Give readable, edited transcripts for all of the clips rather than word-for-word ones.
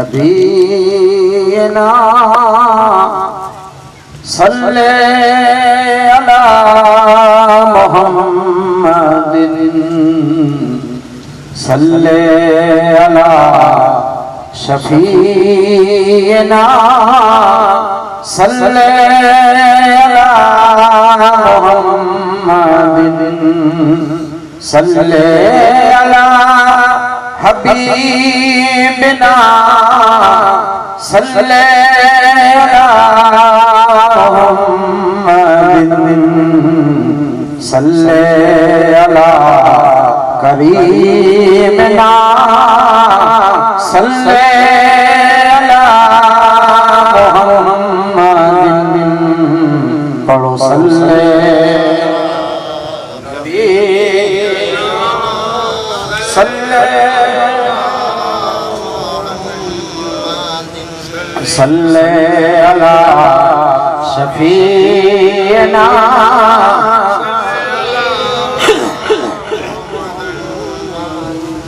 नबीना सल्ले अला मुहम्मदिन सल्ले अला शफीना सल्ले अला मुहम्मदिन सल्ले अला हबीबना सल्ले अला मुहम्मदिन सल्ले अला करीमना सल्ले अला मुहम्मदिन पढ़ो सल्ले सल्ले अला शफीना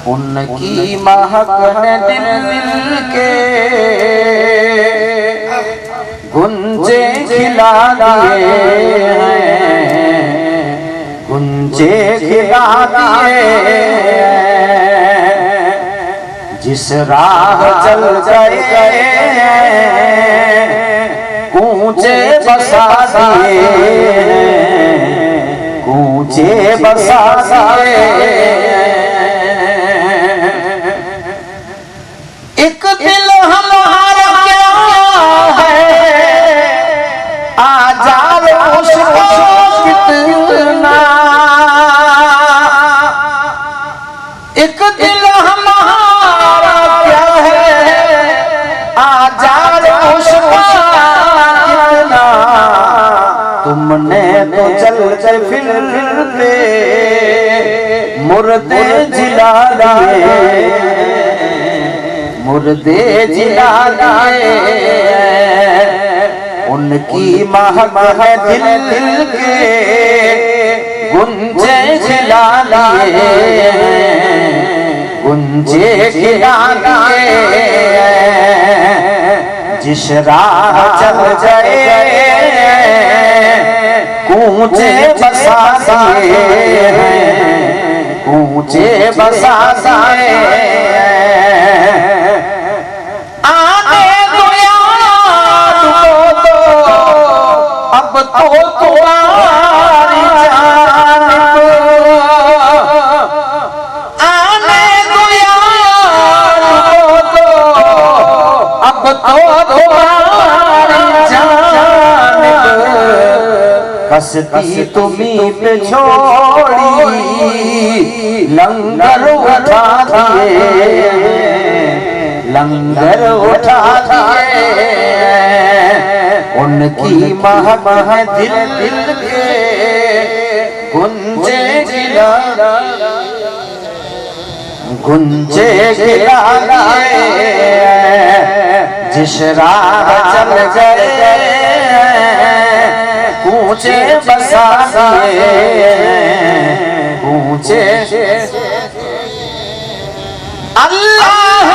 उनकी महक ने दिल के गुंजे खिला दिए हैं, गुंजे खिला दिए। जिस राह चल गए कूचे बसा दिए, कूचे बसा दिए। एक दिल हमारा क्या है आजाद उसको कितना, एक दिल हमारा क्या है आजाद उसको कितना। तुमने तो चलते फिरते मुर्दे जिला दिए, मुर्दे जिला दिए। उनकी महक है दिल दिल के गुंजे खिला दिए, गुंजे खिला दिए। जिस राह चल गए कूचे बसा दिए, कूचे बसा दिए। अब तो तुम्हारी जानिब आने दो यार तो, अब तो तुम्हारी जानिब। कश्ती तुम्हीं पे छोड़ी लंगर उठा दिए, लंगर उठा दिए। उनकी महक है दिल दिल के गुंजे गिला, गुंजे गिला दिए। जिस राह चल गए कूचे बसा दिए, कूचे। अल्लाह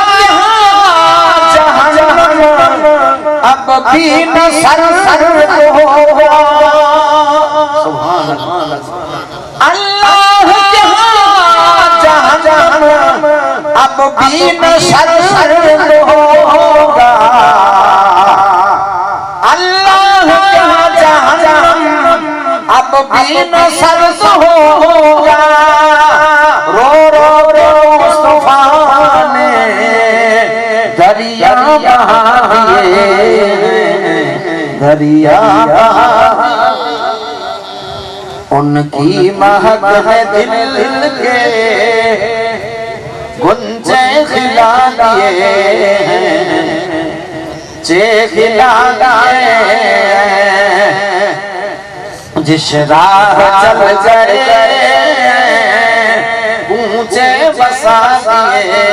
अब भी न सर होगा। अल्लाह जहाँ जहाँ अब भी न सर होगा। अल्लाह जहाँ जहाँ अब भी न सर होगा। रो रो रो मुस्तफा ने दरिया बहाए, दरिया उनकी महक है दिल दिल के गुंजे खिला दिए, चे खिला दिए। जिस राह चल गए ऊंचे बसा दिए।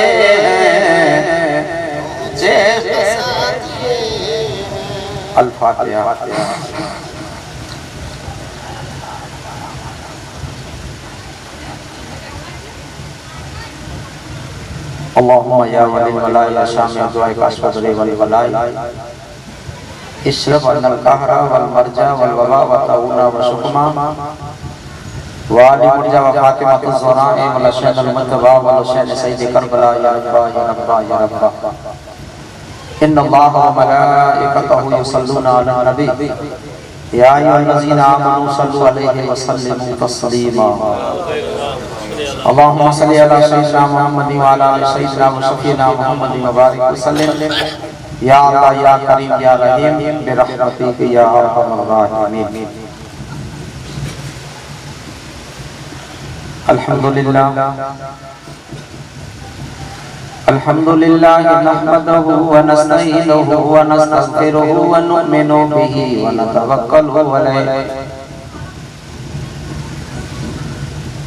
अल-फातिहा। अल्लाहुम्मा या वली वला या शामी दुआ काशफ वली वला इशरफ अनल कहरा वल मरजा वल वबा व तऊना व शुकमा वाली मुर्जा व फातिमा ज़हरा वल शहद अल मुतबा वल हुसैन सैयद करबला या रब्बा या रब्बा या रब्बा इन्नल्लाह व मलाइकतहु युसल्लूना अला नबी या अय्युहल्लज़ीना आमनू सल्लु अलैहि व सल्लिमू तस्लीमा अल्लाहुम्मा सल्लि अला सय्यिदिना मुहम्मद व अला आलि सय्यिदिना व शफीना मुहम्मद व बारिक व सल्लिम या अल्लाह या करीम या रहीम बिरहमतिक या अरहमर राहिमीन। अल्हम्दुलिल्लाह नहमदुहु व नस्तईनुहु व नस्तगफिरुहु व नु'मिनु बिही व नतवक्कलु अलैहि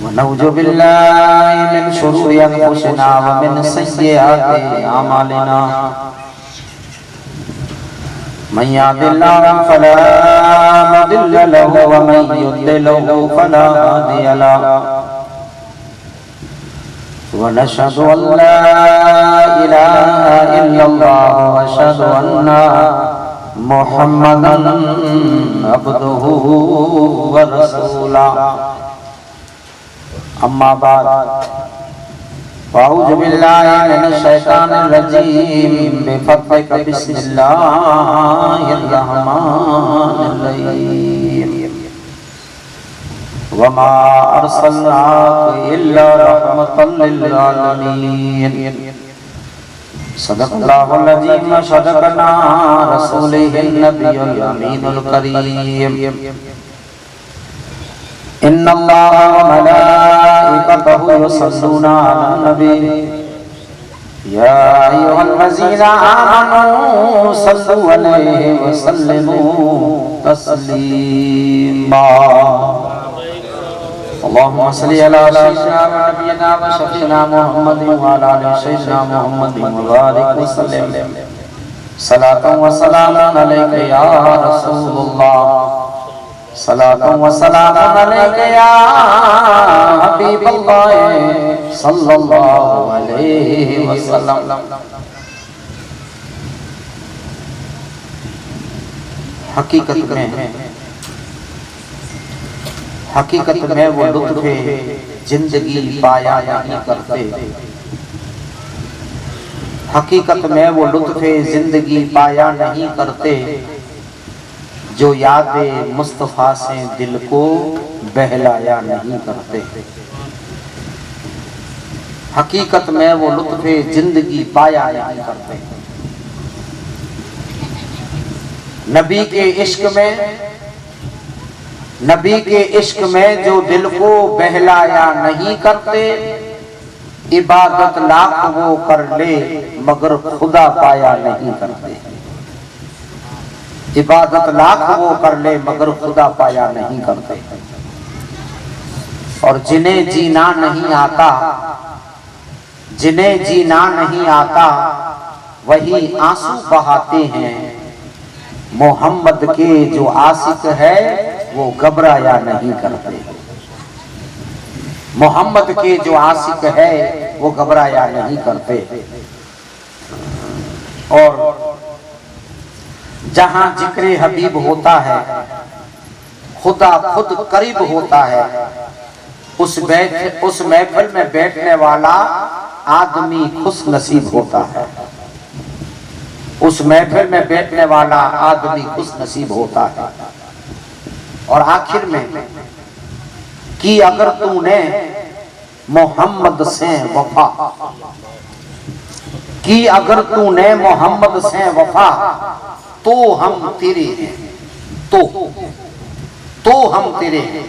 व नऊज़ु बिल्लाहि मिन शुरूरि अंफुसिना व मिन सय्यिआति अमालिना मन यहदिल्लाहु फला मुदिल्ल लहु व मन युद्लिलहु फला हादिय लहु व नशहदु अन ला इलाहा इल्लल्लाह व अशहदु अन्ना मुहम्मदन अब्दुहु व रसूलुहु अम्मा बाद अऊज़ु बिल्लाहि मिनश शैतानिर रजीम बिफद्लिक बिस्मिल्लाहिर रहमानिर रहीम वमा अर्सलनाका इल्ला रहमतल लिल आलमीन सदक़ल्लाहुल अज़ीम व सदक़ना रसूलिहिन नबियुल अमीनुल करीम इन्नल्लाह व मलाइकतहु युसल्लूना अलन नबी या अय्युहल्लज़ीना आमनू सल्लु अलैहि व सल्लिमू तस्लीमा अल्लाहुम्मा सल्लि अला सय्यिदिना व नबियिना व शफीना मुहम्मद व अला आलि सय्यिदिना मुहम्मद व बारिक व सल्लिम सलातन व सलामन अलैका या रसूलुल्लाह सलातन व सलामन अलैका या हबीबल्लाह सल्लल्लाहु अलैहि वसल्लम। हकीकत में वो लुत्फ़े जिंदगी पाया नहीं करते। हकीकत में वो लुत्फ़े जिंदगी पाया नहीं करते जो यादें मुस्तफा से दिल को बहलाया नहीं करते। हकीकत में वो लुत्फ़े जिंदगी पाया नहीं करते। नबी के इश्क में जो दिल को बहलाया नहीं करते, इबादत लाख वो कर ले मगर खुदा पाया नहीं करते। इबादत लाख वो कर ले मगर खुदा पाया नहीं करते। और जिन्हें जीना नहीं आता वही आंसू बहाते हैं। मोहम्मद के जो आशिक है वो घबराया नहीं करते। मोहम्मद के जो आशिक है वो घबराया नहीं करते। और जहां जिक्र हबीब होता है खुदा खुद करीब होता है। उस महफिल में बैठने वाला आदमी खुश नसीब होता है। उस महफिल में बैठने वाला आदमी खुश नसीब होता है। और आखिर में कि अगर तूने मोहम्मद से वफा तो हम तेरे हैं, तो हम तेरे हैं।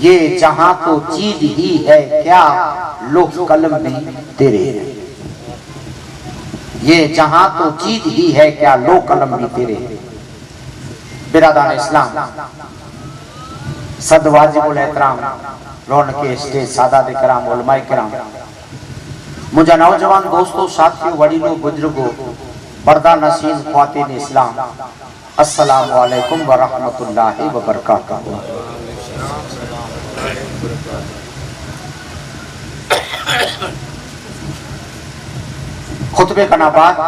ये जहां तो चीज ही है क्या लोह कलम भी तेरे हैं। ये जहां तो चीज ही है क्या लोह कलम भी तेरे हैं। बिरादरान इस्लाम, सद वाजिबुल एहतराम रौनक स्टेज सादात किराम उलमाए किराम, मुझे नौजवान दोस्तों, साथियों, वडीलों, बुजुर्गों, पर्दा नशीन ख्वातीन इस्लाम, अस्सलामु अलैकुम व रहमतुल्लाहि व बरकातहू। खुतबे कना बाद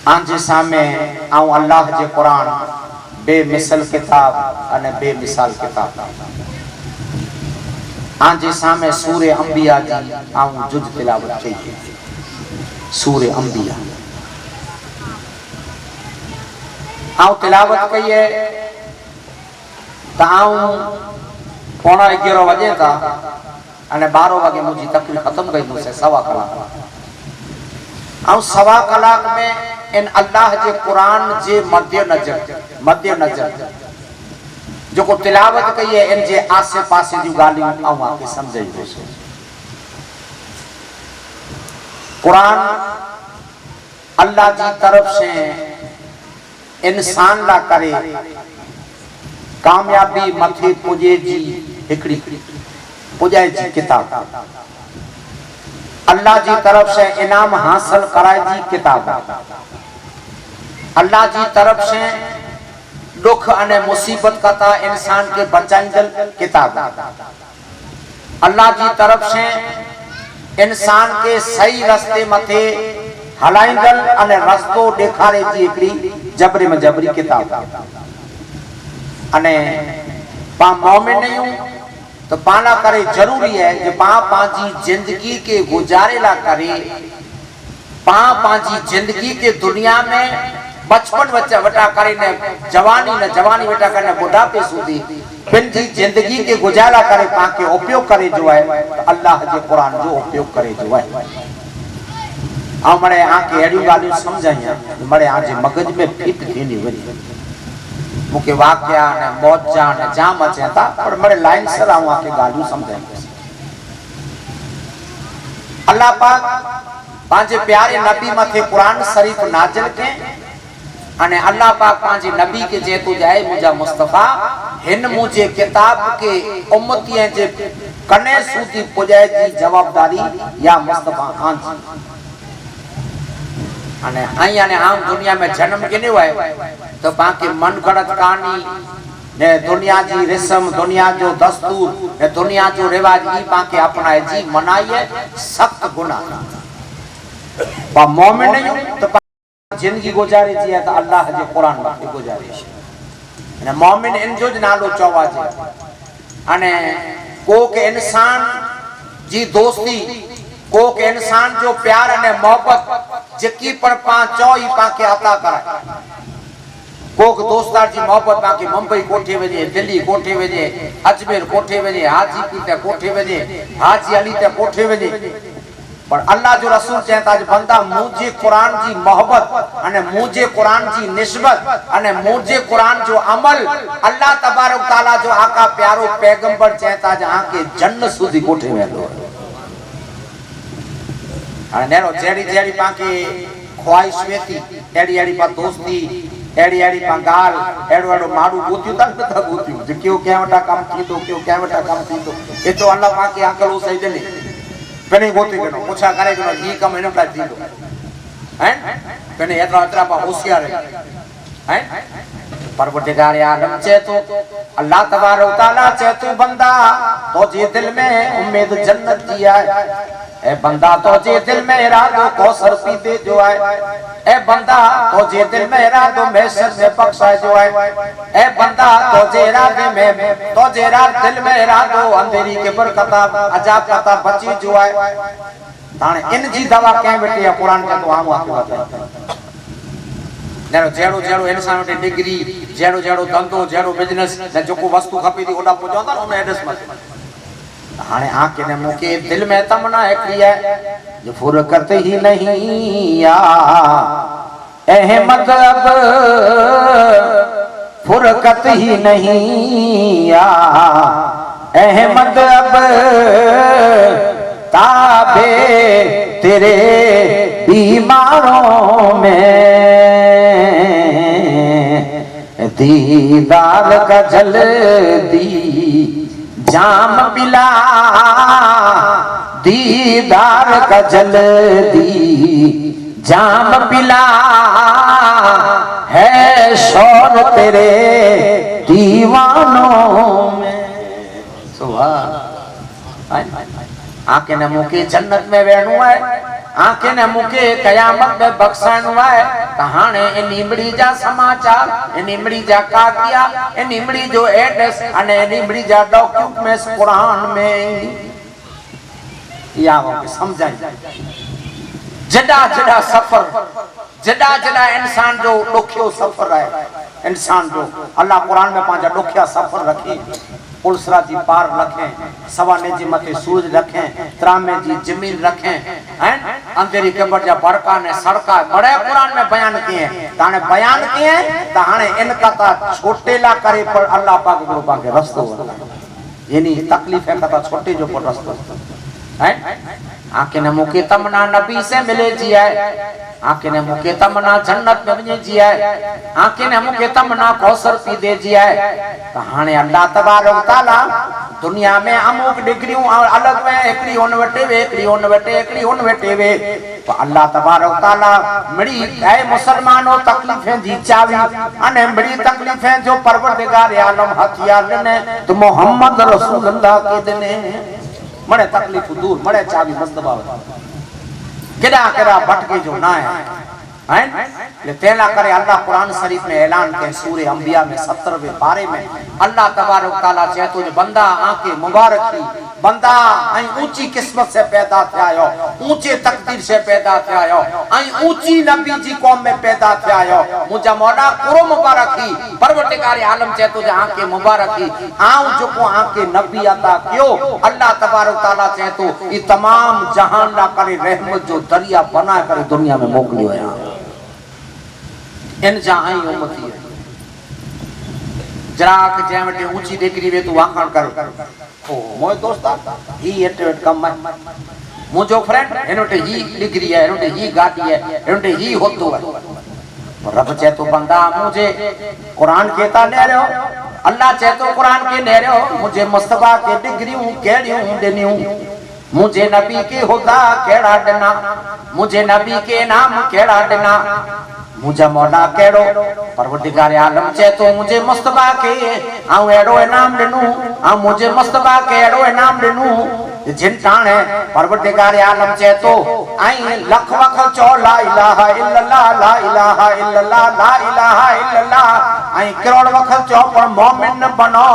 आंजे सामे आऊं अल्लाह जे कुरान बेमिसल किताब अने बेमिसाल किताब आंजे सामे सूरे अंबिया जी आऊं जुज तिलावत कई सूरे अंबिया आऊं तिलावत कई है ताऊं 11:15 बजे था अने 12 वागे मुझी तकलीफ खत्म गई मुझसे सवा कलाक आऊं सवा कलाक में इन अल्लाह जे कुरान जे मध्य नजर जो को तिलावत कई है इन जे आसे पासे जो गालियां आऊं आके समझई दोसे कुरान अल्लाह जी तरफ से इंसान ला करे कामयाबी मथे पुजे जी हिकड़ी पुजाए जी किताब अल्लाह जी तरफ से इनाम हासिल कराए जी किताब अल्लाह जी तरफ से दुख अने मुसीबत कथा इंसान के बचाईंदल किताब अल्लाह जी तरफ से इंसान के सही रास्ते मथे हलाईंदल अने रस्तो देखारे जी हिकड़ी जबरी में जबरी किताब अने पा मोमिन नहीं तो पाना करे जरूरी है कि पा पांची जिंदगी के गुजारेला करे पा पांची जिंदगी के दुनिया में बचपन बच्चा वटा करे ने जवानी वटा करे बुढ़ापे सुधी पिंजी जिंदगी के गुजारा करे पा के उपयोग करे जो है तो अल्लाह जे कुरान जो उपयोग करे जो है आ मरे आके एडी गालियों समझाइया मरे आज मगज में फिट थीनी वरी मुके वाक्या ने मौजा ने जाम अचे था पर मरे लाइन सर आऊं आके गालियों समझाइया अल्लाह पाक पांचे प्यारे नबी मथे कुरान शरीफ नाजिल के अने अल्लाह पाक पांचे नबी के जेतु जाए मुजा मुस्तफा हिन मुझे किताब के उम्मतिये जे कने सूती पुजाए जी जवाबदारी या मुस्तफा खान जी अने आया ने आम दुनिया में जन्म के नहीं हुए तो बाकी मन गणत कहानी ने दुनिया जी रस्म दुनिया जो दस्तूर ने दुनिया जो रिवाज ई बाकी अपनाए जी मनाइए सख्त गुनाह पा मोमिन नहीं तो जिंदगी गुजारे जी तो अल्लाह जे कुरान में गुजारे ने मोमिन इन जो नालो चवा जे अने को के इंसान जी दोस्ती को के इंसान जो प्यार अने मोहब्बत जकी पर पा चोई पा के अता करे को दोस्तार जी मोहब्बत पा के मुंबई कोठे वजे दिल्ली कोठे वजे अजमेर कोठे वजे हाजी पीते कोठे वजे हाजी अली ते कोठे वजे पर अल्लाह जो रसूल कहता है बंदा मुझे कुरान जी मोहब्बत अने मुझे कुरान जी निस्बत अने मुझे कुरान जो अमल अल्लाह तबारक तआला जो आका प्यारो पैगंबर कहता है आके जन्नत सुधी कोठे वेलो अने जेड़ी जेड़ी पाके ख्वाहिश वेती एड़ी एड़ी पा दोस्ती एड़ी एड़ी पा गाल एड़ो एड़ो माडू गोतियो तक नथा गोतियो जे क्यों केवटा काम थींदो क्यों केवटा काम थींदो ए तो अल्लाह पाके अकल सही देने पने गोती कनो पूछा करे कनो ई कम एनो का थींदो हैं पने एतरा एतरा पा होशियार हैं परवरदिगार आलम चेतो अल्लाह तबारक तआला चेतो बंदा तो जे दिल में उम्मीद जन्नत की है ए बंदा तो जे दिल में इरादो कौसर पीते जो है ए बंदा तो जे दिल में इरादो महशर में बख्शा जो है ए बंदा तो जे इरादे में तो जे दिल में इरादो अंधेरी के बरकता अजाब कता बची जो है ताने इन जी दवा के बेटे कुरान के तो आम आके बता नेरो जेड़ो जेड़ो इंसान ते डिग्री जेड़ो जेड़ो धंधो जेड़ो बिजनेस ने जो को वस्तु खपी थी ओडा पहुंचाता उन एड्रेस में हाने आके ने मुके दिल में तमन्ना है क्रिया जो फुरकत ही नहीं या अहमद अब फुरकत ही नहीं या अहमद अब ताबे तेरे बीमारों में दीदार का जल्दी जाम पिला दीदार का जल्दी जाम पिला है शौर तेरे दीवानों में सुभान आके न मुके जन्नत में वेणु है आंखे ने मुके कयामत में बख्शण है कहाने इन इमड़ी जा समाचार इन इमड़ी जा काकिया इन इमड़ी जो एड्रेस अने इन इमड़ी जा डॉक्यूमेंट्स कुरान में या वो समझाई जड़ा जड़ा सफर जड़ा जड़ा इंसान जो दुखियो सफर है इंसान जो अल्लाह कुरान में पांच दुखिया सफर रखी पुलसरा जी पार रखें सवाने जी मथे सूरज रखें त्रामे जी जमीन रखें हैं अंधेरी कब्र जा बरका ने सड़का बड़े कुरान में बयान किए हैं ताने बयान किए ताने इनका ता छोटे ला करे पर अल्लाह पाक गुरु पाक के रस्तो यानी तकलीफ है कथा छोटे जो पर रस्तो हैं आके ने मुके तमना नबी से मिले जी है आके ने मुके तमना जन्नत में वने जी है आके ने मुके तमना कौसर पी दे जी है कहानी अल्लाह तबारक तआला दुनिया में अमुक डिग्रियों अलग में एकड़ी ओन वटे वे एकड़ी ओन वटे एकड़ी ओन वटे वे तो अल्लाह तबारक तआला मड़ी है मुसलमानों तकलीफें दी चावी अने बड़ी तकलीफें जो परवरदिगार आलम हथियार ने तो मोहम्मद रसूलुल्लाह के देने मड़े तकलीफ दूर मड़े चाबी मस्तबा केड़ा केड़ा भटके जो ना है ले तेला करे अल्लाह कुरान शरीफ में ऐलान के सूरह अंबिया में 17वें पारे में अल्लाह तबारक तआला चेतो जो बंदा आके मुबारक थी बंदा आई ऊंची किस्मत से पैदा थया हो ऊंचे तकदीर से पैदा थया हो आई ऊंची नबी जी कौम में पैदा थया हो मुजा मौला कुरो मुबारक थी परवरदिगार आलम चेतो जो आके मुबारक थी आऊं जो को आके नबी अता क्यों अल्लाह तबारक तआला चेतो ई तमाम जहान ला करे रहमत जो दरिया बना करे दुनिया में मोकलियो है इन जहां उम्मती है जराक जे वटे ऊंची डिग्री वे तू वाखण कर ओ मोय दोस्ता ही एटेट कम है मुजो फ्रेंड एनोटे ही डिग्री है एनोटे ही गाड़ी है एनोटे ही होतो है रब चाहे तो बंदा मुझे कुरान कहता ले रहे हो अल्लाह चाहे तो कुरान के ले रहे हो मुझे मुस्तफा के डिग्री हूं केड़ी हूं देनी हूं मुझे नबी के होदा केड़ा देना मुझे नबी के नाम केड़ा देना मुझे मौला केड़ो परवरदिगार आलम चे तो मुझे मुस्तफा के आऊं एड़ो इनाम देनू आ मुझे मुस्तफा के एड़ो इनाम देनू जिन ताने परवरदिगार आलम चे तो आई लख वख चो ला इलाहा इल्लल्लाह ला इलाहा इल्लल्लाह ला इलाहा इल्लल्लाह आई करोड़ वख चो पर मोमिन बनो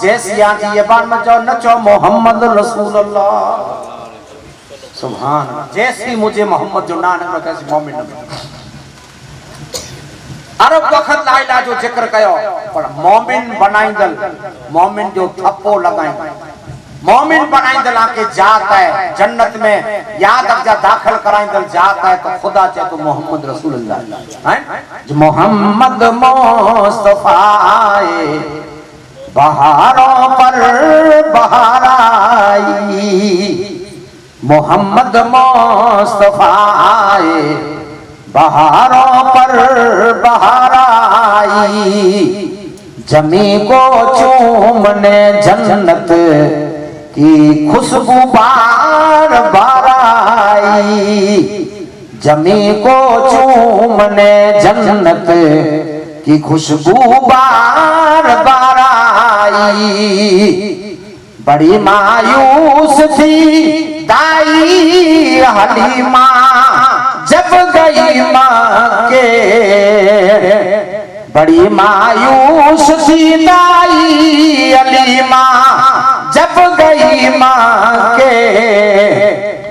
जैसिया जी ये बान मचो नचो मोहम्मद रसूलुल्लाह सुभान अल्लाह जैसी मुझे मोहम्मद जो नाम है कैसे मोमिन बनो अरब वक्त ला इलाहा जो जिक्र कयो पर मोमिन बनाइंदल मोमिन जो थप्पो लगाई मोमिन बनाइंदल आके जात है जन्नत में याद अजा दाखिल कराइंदल जात है तो खुदा चाहे तो मोहम्मद रसूलुल्लाह हैं जो मोहम्मद मुस्तफा आए बहारों पर बहार आई मोहम्मद मुस्तफा आए बहारों पर बहार आई जमी को चूमने जन्नत की खुशबू बार बार आई जमी को चूमने जन्नत की खुशबू बार बार आई बड़ी मायूस थी दाई हलीमा जब गई माँ के बड़ी मायूस सी दाई अलीमा जब गई माँ के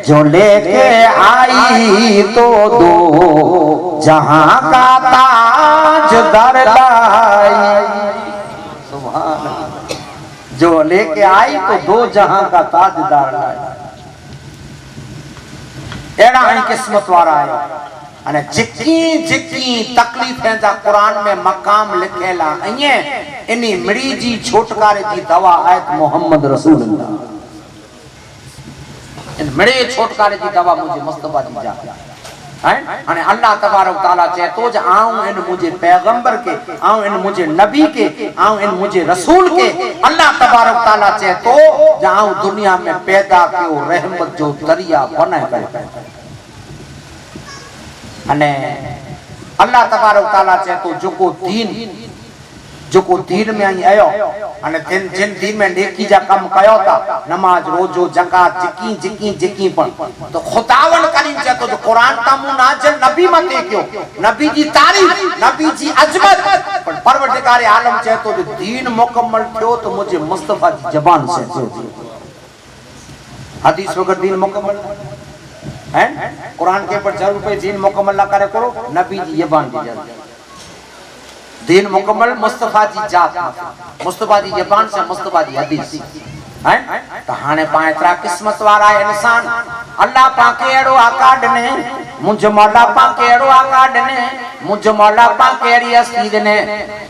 जो लेके आई तो दो जहां का ताज दर लाई सुभान जो लेके आई तो दो जहां का ताजदार लाई एड़ा ही किस्मत वारा है अने जिकी जिकी तकलीफें जा कुरान में मकाम लिखेला अये इनी मिड़ी जी छोटकारे जी दवा आयत मोहम्मद रसूलुल्लाह इन मिड़ी छोटकारे जी दवा मुझे मुस्तफा जी जा हैं अने अल्लाह तबारक तआला चाहे तो ज आऊं इन मुझे पैगंबर के आऊं इन मुझे नबी के आऊं इन मुझे रसूल के अल्लाह तबारक तआला चाहे तो ज आऊं दुनिया में पैदा कियो रहमत जो दरिया बनाए करे अने अल्लाह तबारक तआला चाहे तो जो को दीन जो को दीन में आई आयो अने जिन जिन दीन में नेकी जा कम कयो ता नमाज रोजो ज़कात जिकी पण तो खुदावन करीम चे तो जो कुरान तामू नाज़िल नबी मते क्यों नबी जी तारीफ नबी जी अजमत पर परवरदिगार आलम चे तो जो दीन मुकम्मल थियो तो मुझे मुस्तफा जी जबान से थियो हदीस वगर दीन मुकम्मल है कुरान के पर जरूर पे दीन मुकम्मल ना करे करो नबी जी जबान दी जाती दीन मुकम्मल मुस्तफा जी जात मुस्तफा जी जबान से मुस्तफा जी हदीस हैं तो हाने पाएतरा किस्मत वाला इंसान अल्लाह पाके एड़ो आका डने मुझ मौला पाके एड़ो आका डने मुझ मौला पाके एड़ी अस्ती दने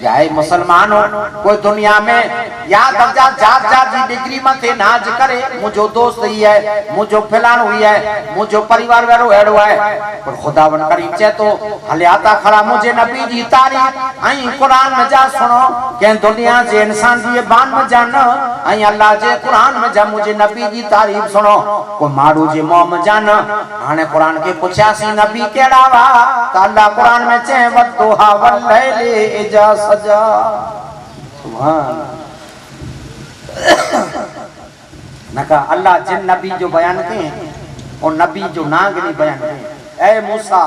याए मुसलमानो कोई दुनिया में या दर्जा जात जात जी डिग्री मथे नाज करे मुझो दोस्त ही है मुझो फलान हुई है मुझो परिवार वालो एड़ो है पर खुदावन करीम चे तो हलियाता खड़ा मुझे नबी जी तारीफ आई कुरान में जा सुनो के दुनिया जे इंसान जी बान में जान आई अल्लाह जे कुरान में जा मुझे नबी जी तारीफ सुनो को मारू जे मोम जान हाने कुरान के पुछासी नबी केड़ा वा त अल्लाह कुरान में चे वदुहा वल्लैली इजा सजा सुभान नका अल्लाह जिन नबी जो बयान के और नबी जो नागरी बयान के ए मूसा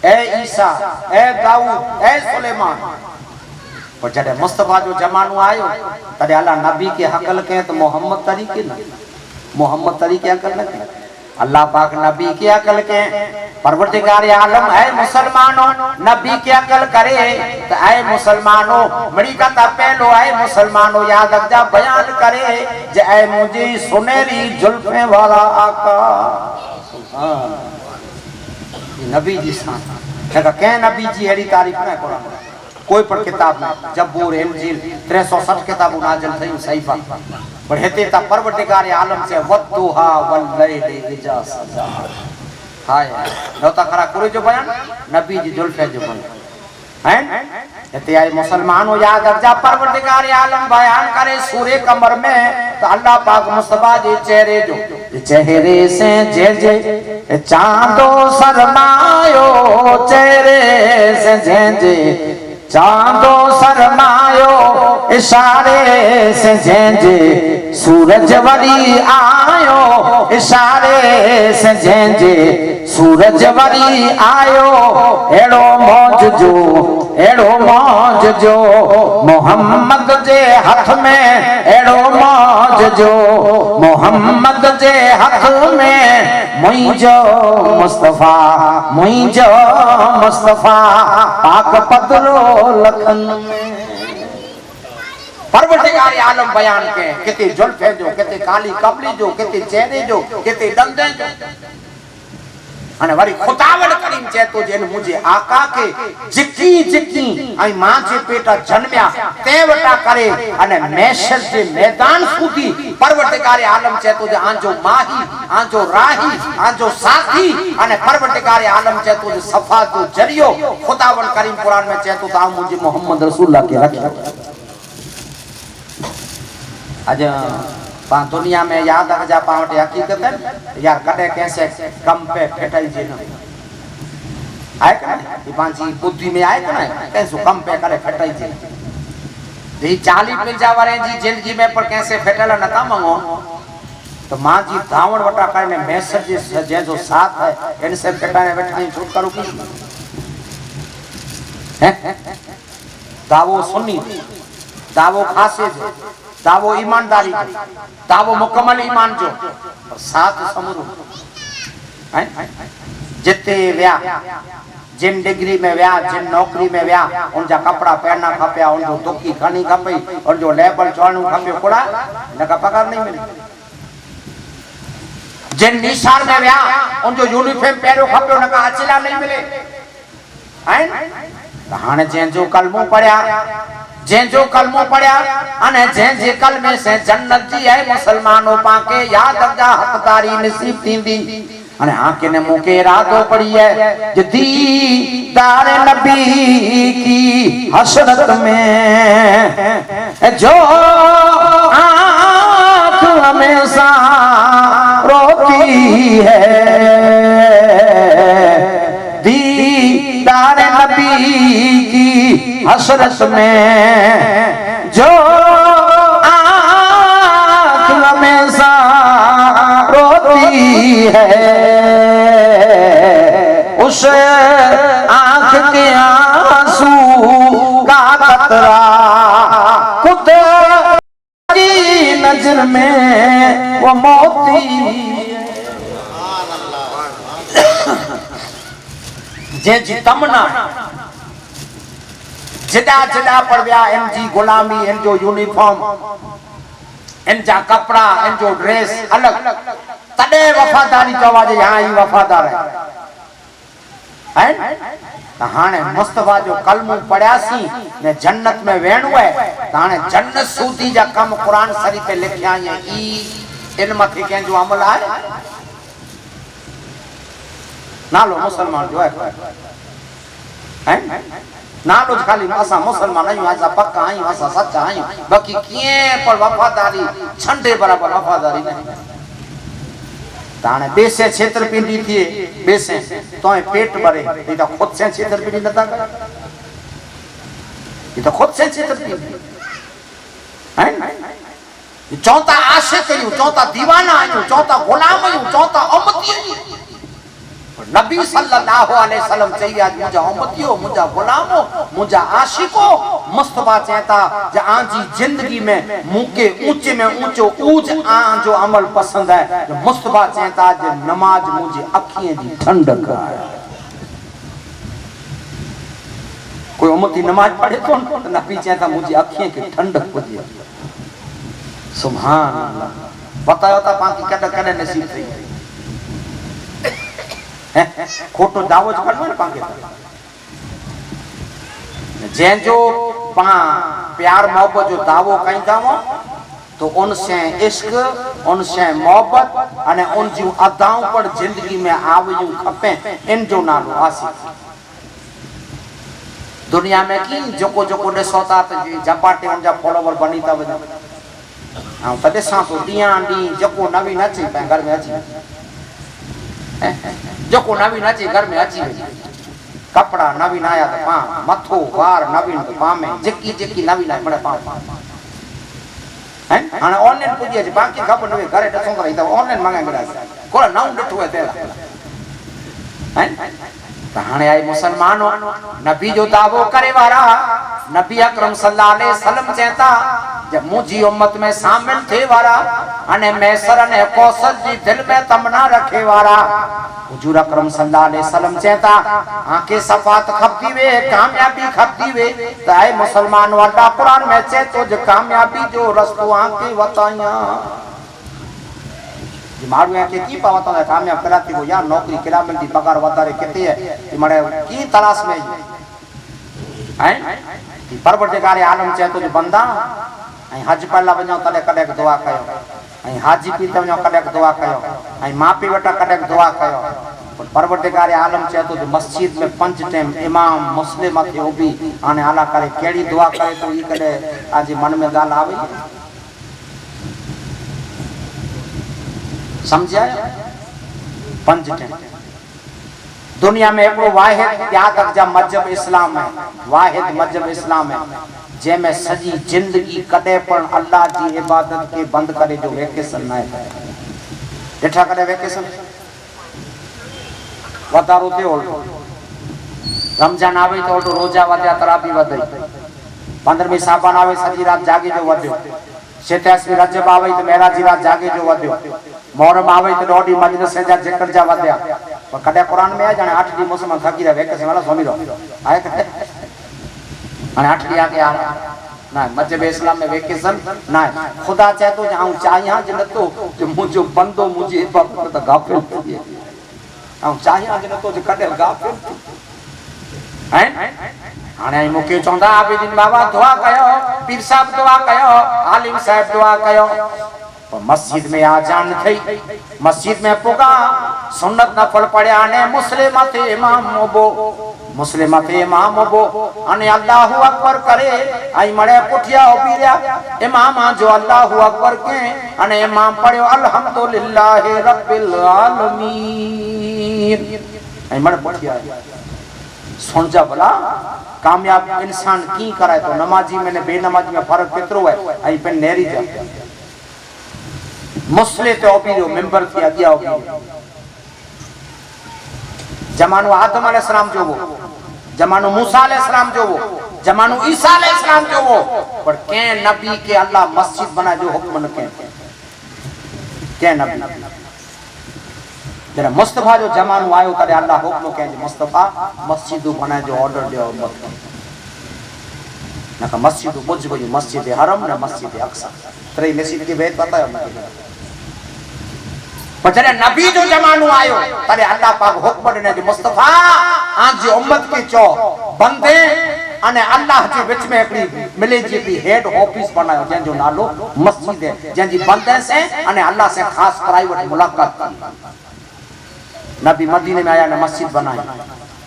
ए ईसा ए दाऊद ए सुलेमान और जड़े मुस्तफा जो जमानो आयो तड़े अल्लाह नबी के हकल के तो मोहम्मद तरीके न मोहम्मद तरीके हकल न अल्लाह पाक नबी के अकल के परवरदिगार आलम है मुसलमानों नबी के अकल करे तो ऐ मुसलमानों मड़ी का ता पहलो है मुसलमानों याद रख जा बयान करे जे ऐ मुझे सुनहरी जुल्फे वाला आका सुभान नबी जी सान जगह के नबी जी एड़ी तारीफ ना कुरान कोई पर किताब में जबूर इंजील 360 किताब नाज़िल थई सहीफा पर हेते ता परवरदिगार आलम से वदुहा वल्लैली इजा सजा हाय नौता खरा करे जो बयान नबी जी जुल्फे जो बयान हैं हेते आए मुसलमानों याद रख जा परवरदिगार आलम बयान करे सूरे कमर में तो अल्लाह पाक मुस्तफा जे चेहरे से जे जे चांदो शर्मायो चेहरे से जे जे चांदो शर्मायो इशारे से झेंझे सूरज वरी आयो इशारे से झेंझे सूरज वरी आयो एड़ो मौज जो मोहम्मद जे हथ में एड़ो मौज जो मोहम्मद जे हथ में मुइजो मुस्तफा पाक पतलो लखन में परवरदिगार आलम बयान के किते जुल्फे जो किते काली कबली जो किते चेहरे जो किते दंदे जो अने वरी खुदावंद करीम चे तो जेन मुझे आका के जिकी आई मां जे पेटा जन्मया तेवटा करे अने मैशर जे मैदान सूदी परवरदिगार आलम चे तो जे आंजो माही आंजो राही आंजो साथी अने परवरदिगार आलम चे तो जे सफा जो जरियो खुदावंद करीम कुरान में चे तो ता मुझे मोहम्मद रसूलुल्लाह के रखिया आज पा दुनिया में याद रख जा पावटे हकीकत है यार कदे कैसे कम पे फेटाई जे न आए का ये पांची बुद्धि में आए का ना कैसे कम पे करे फेटाई जे दी 40 मिल जा वाले जी जिंदगी में पर कैसे फेटला नता मंगो तो मां जी धावण वटा करने मैसेज जे जो साथ है इनसे फेटाने बैठा छूट करो की है दावो सुन्नी दावो खासे जो दावो ईमानदारी दावो मुकम्मल ईमान जो साथ समरू हैं जिते व्या जिन डिग्री में व्या जिन नौकरी में व्या उन जा कपड़ा पहनना खपया उन जो दुखी खणी खपई और जो लेबल चढ़नु खपे कोड़ा नका पगार नहीं मिले जिन निशान में व्या उन जो यूनिफॉर्म पहरो खपे नका अचला नहीं मिले हैं हाने जें जो कलमो पढ़या जेंजो कलमो पढ़या अने जेंजे कलमे से जन्नत जी है मुसलमानों पाके याद रखजा हकदारी नसीब थींदी अने आके ने मुके इरादो पड़ी है जो दीदार नबी की हसरत में जो आँख हमेशा रोती है दीदार नबी की हसरत हसरत में जो आँख हमेशा रोती है, उस आँख के आंसू का कतरा खुद की नजर में वो मोती। जंहिंजी तमना जॾा जॾा पर विया, इन जी गुलामी, इन जो यूनिफॉर्म, इन जा कपड़ा, इन जो ड्रेस अलग, तॾहिं वफ़ादारी चवाजे हाँ ही वफ़ादार है। हाणे मुस्तफा जो कलमो पढ़ियासीं ने जन्नत में वेणो है, हाणे जन्नत सूदी जा कम कुरान शरीफ पे लिखिया आहिनि। ई इन मथे कंहिंजो अमल आहे? नालो मुसलमान जो है, नालो खाली असां मुसलमान आहियूं, असां पक्का आहियूं, असां सच्चा आहियूं, बाक़ी कीअं पर वफ़ादारी छंडे बराबर वफ़ादारी नहीं। ताने बेसे छेतरपिंडी थिए, बेसे तो पेट भरे, ये तो खुद से छेतरपिंडी नथा करे, ये तो खुद से छेतरपिंडी हैं। चौथा आशिक आहियूं, चौथा दीवाना आहियूं, चौथा गुलाम आहियूं, चौथा उम्मती आहियूं। नबी सल्लल्लाहु अलैहि वसल्लम चई आज मुझा उम्मतियो, मुझा गुलामो, मुझा आशिको। मुस्तफा चेता जे आंजी जिंदगी में मुके ऊंचे में ऊंचो ऊज आं जो अमल पसंद है। जो मुस्तफा चेता जे नमाज मुझे अखियां दी ठंडक है। कोई उम्मती नमाज पढ़े तो नबी चेता मुझे अखियां की ठंडक पुजे। सुभान अल्लाह। बतायो ता पाकी कद कद नसीब थई खोटो दावो करणो न पाके। जंहिंजो पां प्यार मोहब्बत जो दावो कईंदा हो तो उनसे इश्क, उनसे मोहब्बत अने उन जूं अदाऊं पर जिंदगी में आवियूं खपे, इन जो नालो आसिक। दुनिया में की जोको जोको ॾिसो था त झपाटे उन जा फॉलोवर बनी था वञनि। ऐं त ॾिसां थो ॾींहं ॾींहुं जेको नवीन अचे पंहिंजे घर में अची वञे, जेको नवीन अचे घर में अची वञे। कपड़ा नवीन आया तो पां, मथो वार नवीन तो पां में, जेकी जेकी नवीन आहे पां हैं। हाणे ऑनलाइन पुजी अचे, बाकी खबर न घरे ॾिसो त रही त ऑनलाइन मंगाए मिलासी, कोई नओं ॾिठो आहे तेरा हैं। त हाणे आई मुसलमानो नबी जो दावो करे वारा, नबी अकरम सल्लल्लाहु अलैहि वसल्लम चेता जब मुझी उम्मत में शामिल थे वारा अने मैसर ने कौशल जी दिल में तमन्ना रखे वारा। हुजूर अकरम सल्लल्लाहु अलैहि वसल्लम चेता आके सफात खपदी वे, कामयाबी खपदी वे। त ऐ मुसलमान वाला कुरान में चेतो जो कामयाबी जो रस्तो आके वताया। मारू है की पावता है कामयाब कराती को यार, नौकरी किरा मिलती, पगार वधारे किते है, मरे की तलाश में हैं। परवरदिगार आलम चेतो जो बंदा ऐं हज पहला वञो तॾहिं कॾहिं दुआ कयो, ऐं हाजी पी ते वञो कॾहिं दुआ कयो, ऐं माउ पीउ वटां कॾहिं दुआ कयो। परवरदिगार आलम चए थो मस्जिद में 5 टाइम इमाम मुस्लिम थे उभी हाणे आला करे कहिड़ी दुआ करे तो ई कॾहिं आज मन में ॻाल्हि आवे समझिया। 5 टाइम दुनिया में एक वाहिद याद रखजा मजहब इस्लाम है, वाहिद मजहब इस्लाम है जैमें सजी जिंदगी कदे पण अल्लाह की इबादत के बंद करे जो वेकेशन ना है। ॾिठा कदे वेकेशन वधारो थियो, रमजान आवे तो रोजा वधिया, तराबी वधई, 15वीं साबान आवे सजी रात जागे जो वधियो, 87 रजब आवे तो मेराजी रात जागे जो वधियो, मोहरम आवे तो ॾोढी मजलिस जा जिक्र जा वधिया। पर कदे कुरान में आ जाने 8 ॾींहं मुसलमान थकी रहे वेकेशन वाला सोमी रहो आए कदे हाणे 8 ॾींहं आगे आ ना मजहब इस्लाम में वेकेशन ना। खुदा चाहे तो आऊं चाहियां जे नतो जो मुझो बंदो मुझे इबादत त गाफिल थी आऊं चाहियां जे नतो जो कदे गाफिल हैं। हाणे मुके चौंदा आबिदीन बाबा दुआ कयो, पीर साहब दुआ कयो, आलिम साहब दुआ कयो। पर मस्जिद में आजान थई, मस्जिद में पुगा सुन्नत नफल पढ़या ने मुस्लिम थे इमाम मोबो, मुस्लिम थे इमाम मोबो अने अल्लाहु अकबर करे आई मड़े पुठिया उबीरिया इमाम जो अल्लाहु अकबर के अने इमाम पढ़यो अल्हम्दुलिल्लाहि रब्बिल आलमीन आई मड़े पुठिया सुन जा भला कामयाब इंसान की कराए तो नमाजी में बेनमाजी में फर्क केतरो है आई पे नेरी जा मुस्ले ते ओपी जो मेंबर थी अगिया ओपी जमानो आदम अलैहिस्सलाम जो वो जमानो मूसा अलैहिस्सलाम जो वो जमानो ईसा अलैहिस्सलाम जो वो पर के नबी के अल्लाह मस्जिद बना जो हुक्म न के नबी जरा मुस्तफा जो जमानो आयो तरे अल्लाह हुक्म के मुस्तफा मस्जिद बना जो ऑर्डर दियो उम्मत ना मस्जिद बुझ गई मस्जिद हरम ने मस्जिद अक्सा तरे मस्जिद की भेद पता है पर जरे नबी जो जमानो आयो तरे अल्लाह पाक हुक्म ने जो मुस्तफा आज उम्मत के चो बंदे अने अल्लाह जे विच में एकड़ी मिले जी हेड ऑफिस बनायो जन जो नालो मस्जिद है जन जी बंदे से अने अल्लाह से खास प्राइवेट मुलाकात नबी मदीने में आया ने मस्जिद बनाई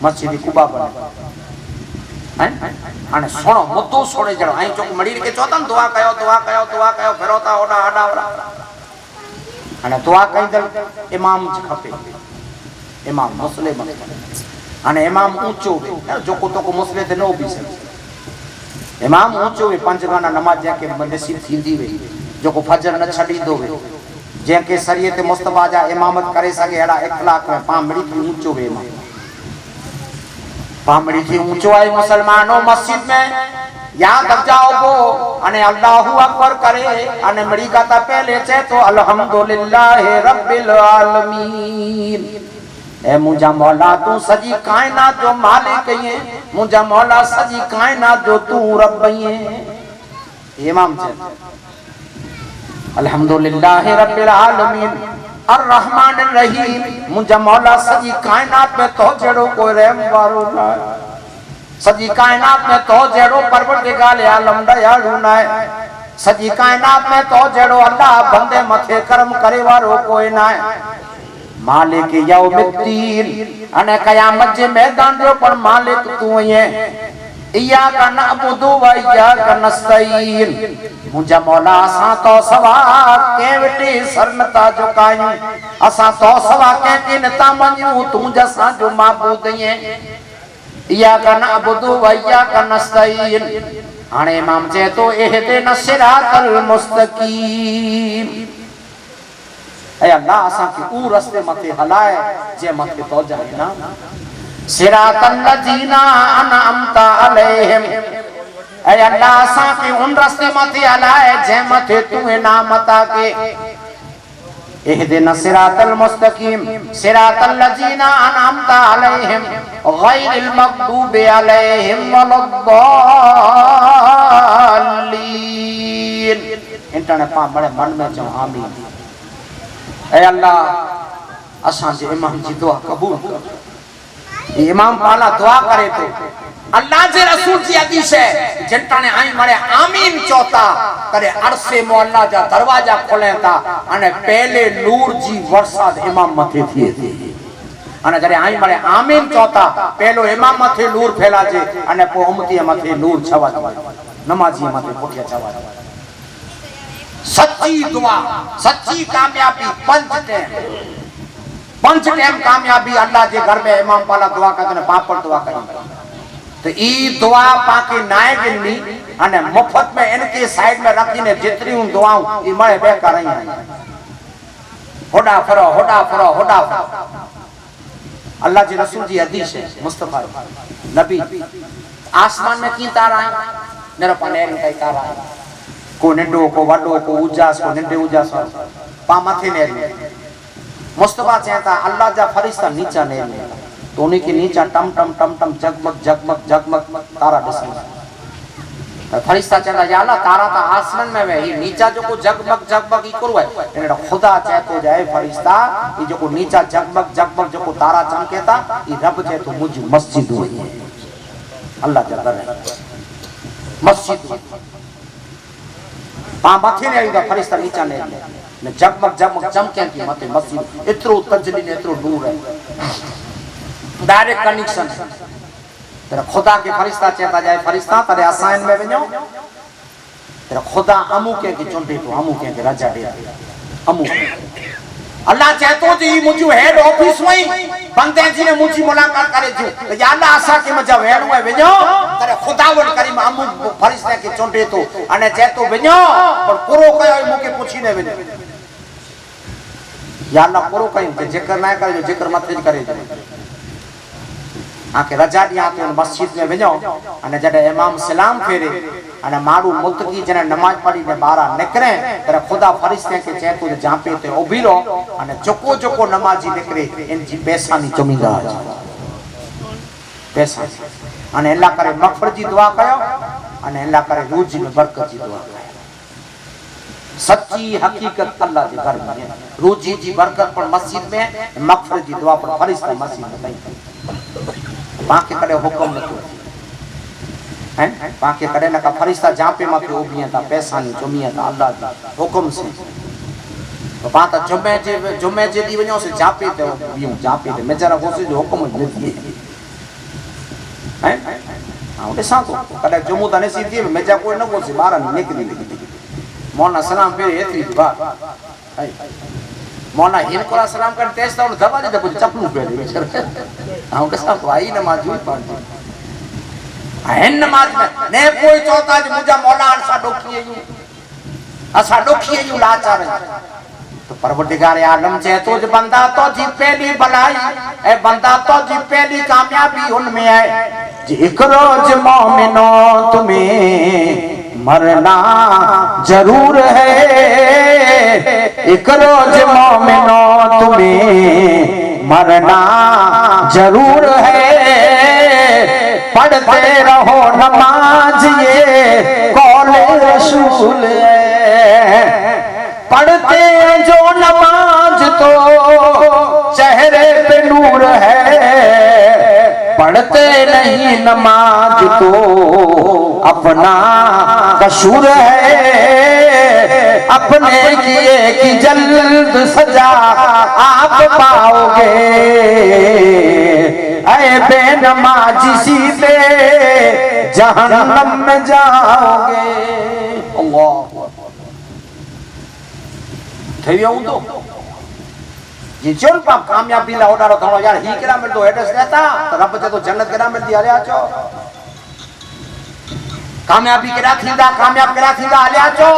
मस्जिद कुबा बनाई हैं अने सोनो मुद्दो सोने जड़ो आई चोक मड़ी के चोतन दुआ कयो फेरोता ओडा आडा अने दुआ कई दल इमाम खपे इमाम मुस्लिम अने इमाम ऊंचो जो को तो को मुस्लिम ते नो भी से इमाम ऊंचो वे पंज गाना नमाज के नसीब थींदी वे जो को फजर न छडींदो वे जे के शरीयत मुस्तफा जा इमामत करे सके एड़ा इखलाक में पामड़ी थी ऊंचो वे इमाम पामड़ी थी ऊंचो आए मुसलमानों मस्जिद में याद रख जाओ वो अने अल्लाहु अकबर करे अने मड़ी का ता पहले चे तो अल्हम्दुलिल्लाह रब्बिल आलमीन ए मुझा मौला तू सजी कायनात जो मालिक है मुझा मौला सजी कायनात जो तू रब है इमाम चे अल्हम्दुलिल्लाह रब्बिल आलमीन अर्रहमानिर रहीम मुझा मौला सजी कायनात में तो जेड़ो कोई रहम वारो ना सजी कायनात में तो जेड़ो परवरदिगार आलम दयालु ना सजी कायनात में तो जेड़ो अल्लाह बंदे मथे करम करे वारो कोई ना मालिक यौमिद्दीन अने कयामत जे मैदान जो पर मालिक तू है इया का नअबुदु व इया का नस्तईन मुझा मौला असा तो सवा के वटी सरनता झुकायूं असा तो सवा के किनता मन्यू तू जसा जो माबूद है इया का नअबुदु व इया का नस्तईन हाने इमाम जे तो एहदिन सिरातल मुस्तकीम ऐ अल्लाह असा के ऊ रास्ते मथे हलाए जे मथे तो जाए ना सिरातल लजीना अनअमता अलैहिम ऐ अल्लाह असा के उन रास्ते मथे हलाए जे मथे तू इनाम अता के इहदिन सिरातल मुस्तकीम सिरातल लजीना अनअमता अलैहिम गैरिल मगदूबि अलैहिम वलद्दालीन इंटरने पा बड़े मन में जो आमीन ऐ अल्लाह असा जे इमाम जी दुआ कबूल कर इमाम पाला दुआ करे तो अल्लाह जे रसूल जी हदीस है जंटाने आई मरे आमीन चौथा करे अरसे मोहल्ला जा दरवाजा खोलेता अने पहले नूर जी वर्षाद इमाम मथे थिए थी अने जरे आई मरे आमीन चौथा पहलो इमाम मथे नूर फैला जे अने पो उम्मती मथे नूर छवा नमाजी मथे पुठिया छवा सच्ची दुआ सच्ची कामयाबी पंच टाइम कामयाबी अल्लाह के घर में इमाम पाला दुआ करते ने पापड़ दुआ करी तो ई दुआ पाके नाए गिनी अने मुफ्त में इनके साइड में रखी ने जितनी उन दुआओं ई मळे बेकार आई होडा फरो अल्लाह जी रसूल जी हदीस है मुस्तफा नबी आसमान में की तारा है मेरे पाने कई तारा है को निंडो को वडो को उजास को निंडे उजास पा मथे ने मुस्तफा कहता अल्लाह जा फरिश्ता नीचा ने तो उन्हीं के नीचा टम टम टम टम जगमग तारा दसी तो फरिश्ता कहता या अल्लाह तारा ता आसमान में वे ही नीचा जो को जगमग ई करो है एने खुदा चाहतो जाए फरिश्ता ई जो को नीचा जगमग जो को तारा चमकेता ई रब जे तो मुझ मस्जिद हुई अल्लाह जा करे मस्जिद पा मथे ने आईदा फरिश्ता नीचा ने जगमग चमके की मथे मस्जिद इतरो तजलील इतरो नूर है डायरेक्ट कनेक्शन तेरा खुदा के फरिश्ता चेता जाए फरिश्ता तेरे आसान में वणो तेरा खुदा अमू के चुंडी तो अमू के राजा दे अमू अल्लाह चाहतो जी मुझे हेड ऑफिस में बंदे जी ने मुझी मुलाकात करे जो या अल्लाह आशा के मजा वेणो है वणो करे खुदावन करीम अमु फरिश्ते के चोंडे तो अने चाहतो वणो पर पूरो कयो मुके पूछी ने वणो या अल्लाह पूरो कयो जिक्र ना करे जिक्र मत करे आके रजा दिया तो मस्जिद में वणो अने जडे इमाम सलाम फेरे अने मारू मुतकी जने नमाज पढ़ी ने बारा निकरे तर खुदा फरिश्ते के चेतो जापे ते उभीरो अने चको चको नमाजी निकरे इनजी पैसा नी जमींदा पैसा अने अल्लाह करे मगफरत जी दुआ कयो अने अल्लाह करे रोजी में बरकत जी दुआ कयो सच्ची हकीकत अल्लाह जे घर में रोजी जी बरकत पर मस्जिद में मगफरत जी दुआ पर फरिश्ता मस्जिद में कई बाकी करे हुक्म न तो हैं बाकी करे ना का फरिश्ता जापे मत उबिया ता पैसा नहीं जुमिया ता अल्लाह दा हुक्म से तो बात जुमे जे दी वणो से जापे ते बियो जापे ते मेजरा गोसे जो हुक्म दे हैं हां ॾिसां तो कॾहिं जुमो त नसीब थी मेजा कोई न गोसे ॿारनि निकिरी मौना सलाम पे एतरी बात मौना हिनकोला सलाम कर तेज तो दबा दे कुछ चपलू पे हां के सब भाई नमाज हुई पढ़ है नमाज में ने कोई चौथा ज मुजा मौला असा डोखिए यू लाचार तो परवरदिगार आलम जे तो ज बंदा तो जी पहली भलाई ए बंदा तो जी पहली कामयाबी उनमें है जे एक रोज मोमिनो तुम्हें मरना जरूर है एक रोज मोमिनो तुम्हें मरना जरूर है पढ़ते रहो नमाज ये कौले रसूल है पढ़ते जो नमाज तो चेहरे पे नूर है पढ़ते नहीं नमाज तो अपना कसूर है अपने किए की जल्द सजा आप पाओगे ऐ बेनमाजी सीधे जहन्नम में जाओगे अल्लाह थई हूं तो ये जोन पा कामयाबी ला ओडारो थणो यार ही केड़ा मिलदो एड्रेस देता तो रब जे तो जन्नत केड़ा मिलदी हले आचो कामयाबी केड़ा थींदा कामयाब केड़ा थींदा हले आचो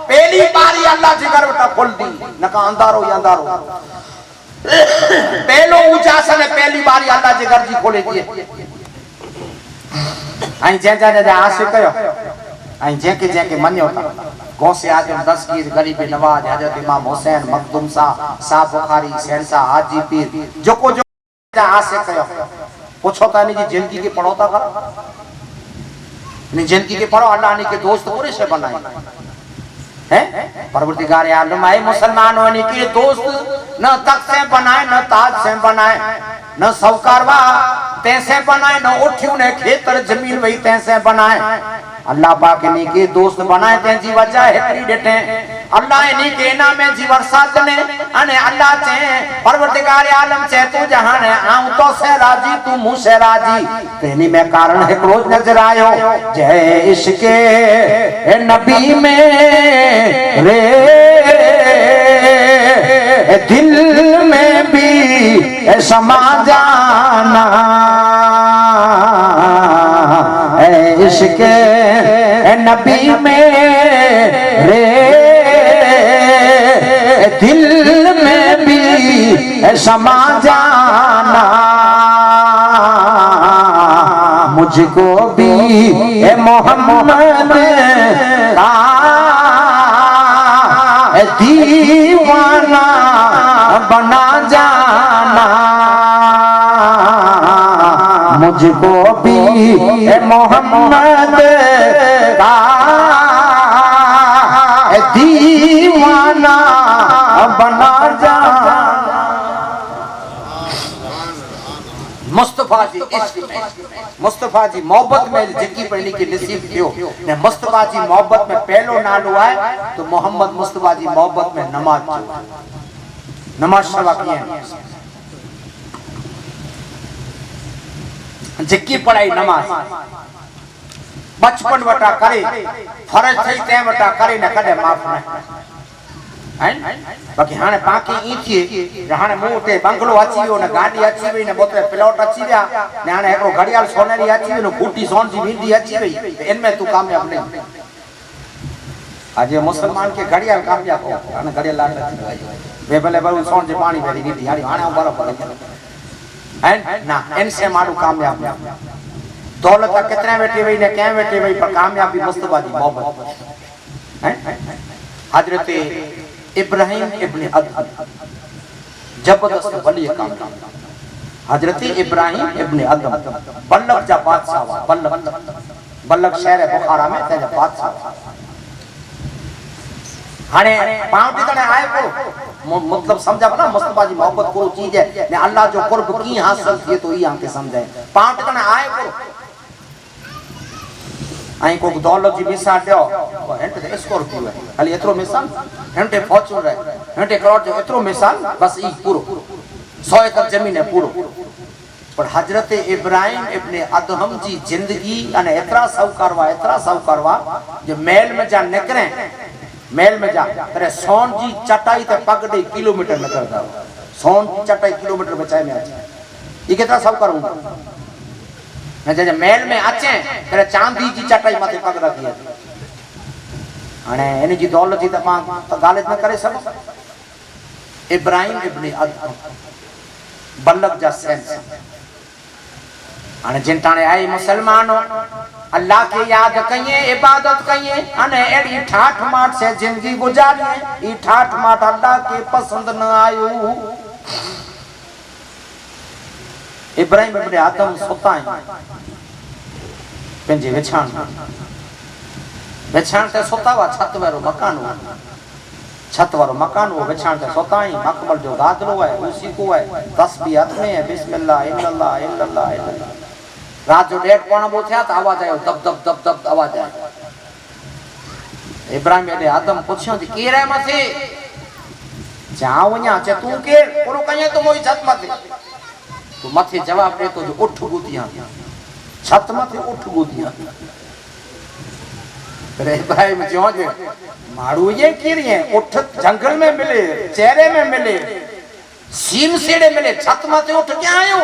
पहली बारी अल्लाह जी घर वटा खोल दी नका अंधारो ही अंधारो पहलो ऊंचा सने पहली बारी अल्लाह जी घर जी खोले दिए आई जे जे आशिक कयो आई जे के मन्यो था गौसे आजम दस्तगीर गरीब नवाज हजरत इमाम हुसैन मखदूम सा बुखारी शहंशाह हाजी पीर जोको जो आशिक कयो पूछो ता जी जिंदगी के पढ़ो ता नहीं जिंदगी के पढ़ो अल्लाह ने के दोस्त पूरे से बनाए हैं परवरदिगार आलम आए मुसलमानों ने के दोस्त न तख्त से बनाए न ताज से बनाए न सौकारवा तैसे बनाए न उठियों ने खेतर जमीन वही तैसे बनाए अल्लाह पाक ने के दोस्त बनाए ते जी वजह हेकड़ी डेटे अल्लाह ने के ना में जी वरसात ने अने अल्लाह चे परवरदिगार आलम चे तू जहान है आऊं तो से राजी तू मुंह से राजी तेनी में कारण है रोज नजर आयो जय इश्क नबी में रे दिल में भी समा जाना इश्क नबी में रे दिल में भी समा जाना मुझको भी मोहम्मद का दीवाना बना जाना मुझको भी मोहम्मद का दीवाना बना जाना मुस्तफा जी मुस्तफा जी मोहब्बत में जिंदगी पढ़ने की नसीब थियो ने मुस्तफा जी मोहब्बत में पहलो नालो आए तो मोहम्मद मुस्तफा जी मोहब्बत में नमाज शवा किए जिक्की पढ़ाई नमाज बचपन वटा करे फर्ज थई ते वटा करे न कदे माफ न बाक़ी हाणे पाके ई थिए हाणे मूं उते बंगलो अची वियो न गाॾी अची वई न बोतल प्लॉट अची विया न हाणे हिकिड़ो घड़ियाल सोनेरी अची वियो न बूटी सोन जी वींदी अची वई त इनमें तूं कामयाब न अॼु मुस्लमान खे घड़ियाल कामयाब हो हाणे घड़ियाल लाट अची वई वे भले बरू सोन जे पाणी भरी वींदी हाणे हाणे बराबरि है ना इनसे माण्हू कामयाब दौलत कितने वेठे वई न कंहिं वेठे वई पर कामयाबी मुस्तफा जी मोहब्बत है हजरत इब्राहिम इब्न अदहम जबरदस्त वली काम हजरत इब्राहिम इब्न अदहम बल्लभ जा बादशाह हुआ बल्लभ शहर बुखारा में तेजा बादशाह हाणे पाउं टिकणे आए को मतलब समझा ना मुस्तफा जी मोहब्बत को चीज है ने अल्लाह जो कुर्ब की हासिल थिए तो ई आके समझाए पाउं टिकणे आए को आई को दौलत जी मिसाल दियो हेंटे ते स्कॉर्पियो है खाली एतरो मिसाल हेंटे फॉर्च्यूनर है हेंटे करोड़ जो एतरो मिसाल बस ई पूरो 100 एकड़ जमीन है पूरो पर हजरत इब्राहिम इब्न अदहम जी जिंदगी अने एतरा साहूकार वा जो मेल में जा निकरे मेल में जा तेरे सोन जी चटाई ते पगड़ी किलोमीटर निकलदा सोन जी चटाई किलोमीटर बचाए में आचे ये कितना साहूकार हूं न जे मेल में अचे तेरे चांदी जी चटाई माथे पग रखी है हाणे इन जी दौलत जी त मां त गालिब न करे सको इब्राहिम इब्न अदहम बल्लभ जा सेंस हाणे जिन ताणे आई मुसलमान अल्लाह के याद कइए इबादत कइए अने एड़ी ठाठ माठ से जिंदगी गुजारिए ई ठाठ माठ अल्लाह के पसंद न आयो इब्राहिम इब्न अदहम सुताई पंहिंजे विछाण ते सुतावा छत वारो मकान हो विछाण ते सुताई मकबल जो गादलो है उसी को है तस्बीह हाथ में है बिस्मिल्लाह इल्लल्लाह इल्लल्लाह इल्लल्लाह रात जो 1:30 पौना 2 थिया त आवाज आयो दब दब दब दब आवाज आयो इब्राहिम इब्न अदहम पुछियो थी केर है मथे जाओ वञा चे तू केर पूरो कया तो मोई छत मथे तो मथे जवाब दे तो जो उठ गुदिया छत मथे उठ गुदिया रे भाई में जो मारू ये केर है उठ जंगल में मिले चेहरे में मिले सीम सेड़े मिले छत मथे उठ क्या आयो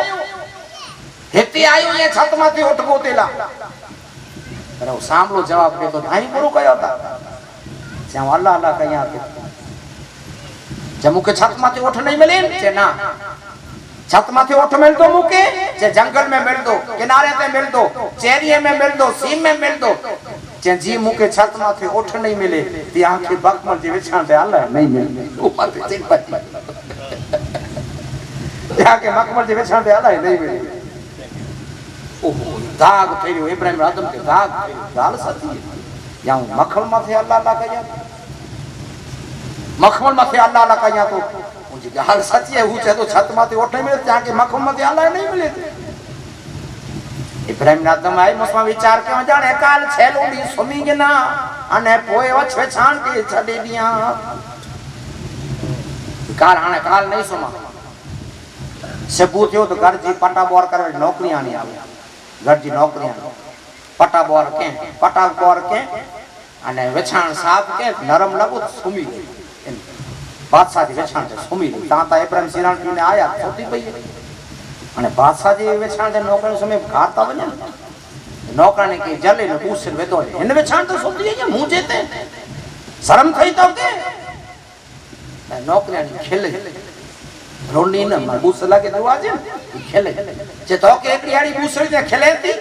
हेते आयो ये छत मथे उठ गोतेला अरे सामलो जवाब दे तो आई पूरो कयो था जा अल्लाह अल्लाह कया के जमु के छत माथे उठ नहीं मिले चे ना छत माथे उठ मिल दो मुके चे जंगल में मिल दो किनारे पे मिल दो चेरिये में मिल दो सीम में मिल दो चे जी मुके छत माथे उठ नहीं मिले ती आंखे बकमल जे विछाण ते अल्लाह नहीं मिले ऊपर पे चिंपती जाके मकमल जे विछाण ते अल्लाह नहीं मिले ओहो दाग थयो इब्राहिम आदम के दाग गाल सती या मखमल माथे अल्लाह अल्लाह कया मखमल माथे अल्लाह अल्लाह कया तो मुझे गाल सच्ची है ऊंचे तो छत माथे उठ नहीं मिले जाके मखमल माथे अल्लाह नहीं मिले इब्राहिम आदम आई मसमा विचार के जाने काल छेलोडी सुमी गना अने पोए वछे छाण के छडे दिया काल हाने काल नहीं सुमा सबूत हो तो घर जी पटा बोर करे नौकरी आनी आवे घर जी नौकरी पटा बोर के अने विछाण साफ के नरम लगो सुमी बादशाह जी विछाण ते सुमी ता इब्राहिम सिरान ने आया सोती पई अने बादशाह जी विछाण ते नौकर समय घाता वने नौकर ने के जले ने पूछ वेदो इन विछाण तो सोती है मुंह जेते शर्म थई तो के नौकर ने खेले रोनी न बूस लगे दरवाजे खेले जे तो के एकड़ी आड़ी बूसड़ी ने खेलेती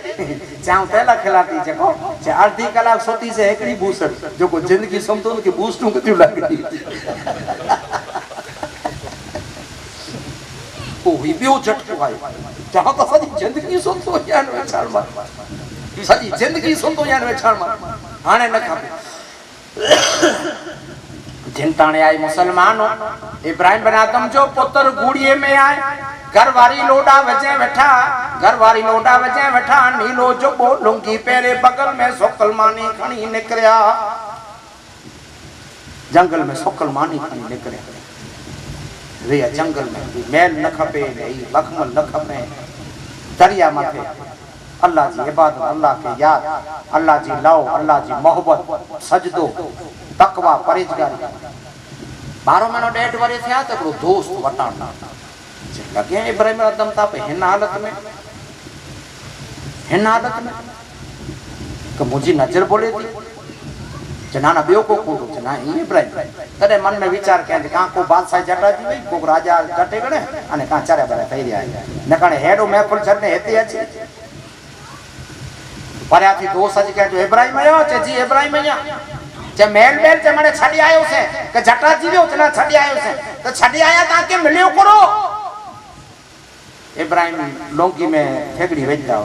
चाउ पहला खिलाती जको जे आधी कलाक सोती से एकड़ी बूसड़ जो को जिंदगी समतो के बूसटू कती लगती ओ ही बियो झटको आयो जहां तो सजी जिंदगी समतो यान वेचार मा सजी जिंदगी समतो यान वेचार मा हाने न खाबे जिनताने आए मुसलमानों इब्राहिम बिन आदम जो पुत्र गुड़िए में आए घरवारी लोडा वजे बैठा नीलो जो बोलूंगी पेरे बगल में सोकल मानी खणी निकरिया जंगल में सोकल मानी खणी निकरिया रे जंगल में मैल न खपे नहीं लखमल न खपे दरिया माथे अल्लाह जी इबादत अल्लाह के याद अल्लाह जी लाओ अल्लाह जी मोहब्बत सजदो तकवा परहेजगारी 12 महीनो 1.5 वरे थिया त हिकिड़ो दोस्त वटाण लॻे इब्राहिम आदम ताप हिन हालत में कि मुंहिंजी नज़र बोले थी जना ना ॿियो को कूड़ो जना इब्राहिम तॾहिं मन में वीचार कयां का को बादशाह जटाजी वई को राजा जटे गणे अने का चारे बारे थई रहिया न कणे हेडो महफिल छॾने हिते अची परया थी दोस्त अची कहे इब्राहिम आयो चे जी इब्राहिम आया चे मेल चे मने छडी आयो से के जटाजी वियो जना छडी आयो से तो छडी आया ता के मिलियो करो इब्राहिम लोंगी में ठेगड़ी वेचता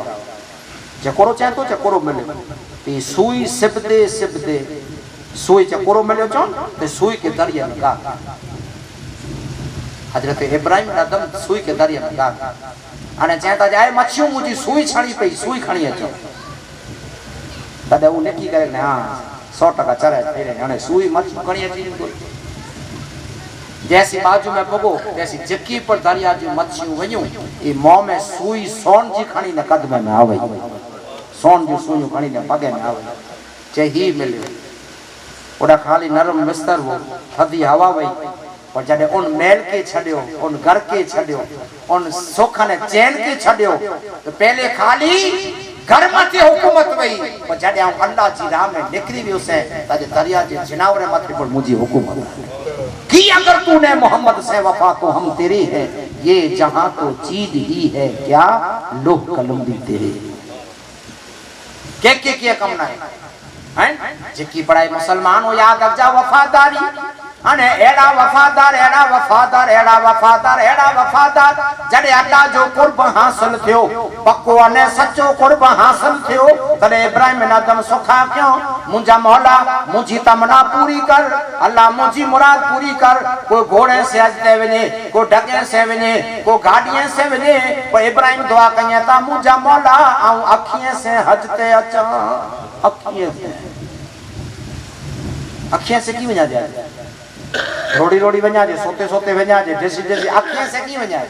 चकोरो चाहे तो चकोरो मिले ती सुई सिबदे सुई चकोरो मिले चो ते सुई के दरिया में गा हजरत इब्राहिम आदम सुई के दरिया में गा अने चाहता जाए मच्छियों मुझी सुई छणी पई सुई खणी अचो तदे उ नेकी करे ने हां 100% चरे थई रे अने सुई मच्छी खणी अची जैसी बाजू में पगो जैसी जकी पर दरिया जी मच्छियों वयूं ई मोह में सुई सोन जी खणी ने कदम में आवे सोन जी सुई खणी ने पगे में आवे चे ही मिले ओडा खाली नरम बिस्तर वो थदी हवा वई और जडे उन मेल के छड्यो उन घर के छड्यो उन सुख ने चैन के छड्यो तो पहले खाली घर माथे हुकूमत वई और जडे अल्लाह जी राह में निकरी वियो से तजे दरिया जे जिनावरे माथे पर मुजी हुकूमत कि अगर तूने मोहम्मद से वफा को हम तेरे है ये जहां तो चीज ही है क्या लोह कलम भी तेरे के कम ना है जेकी पढ़ाई मुसलमान हो याद रखजा वफादारी अने एड़ा वफादार जडे अल्लाह जो कुर्ब हासिल थियो पक्को अने सच्चो कुर्ब हासिल थियो तने इब्राहिम आदम सुखा क्यों मुंजा मौला मुझी तमन्ना पूरी कर अल्लाह मुझी मुराद पूरी कर कोई घोड़े से हजते वने को डगे से वने को गाड़ियां से वने पर इब्राहिम दुआ कया ता मुंजा मौला आऊं अखियां से हजते अचा अखियां से की वजा जाए रोड़ी वजा जे सोते वजा जे जैसी अखियां से की वजा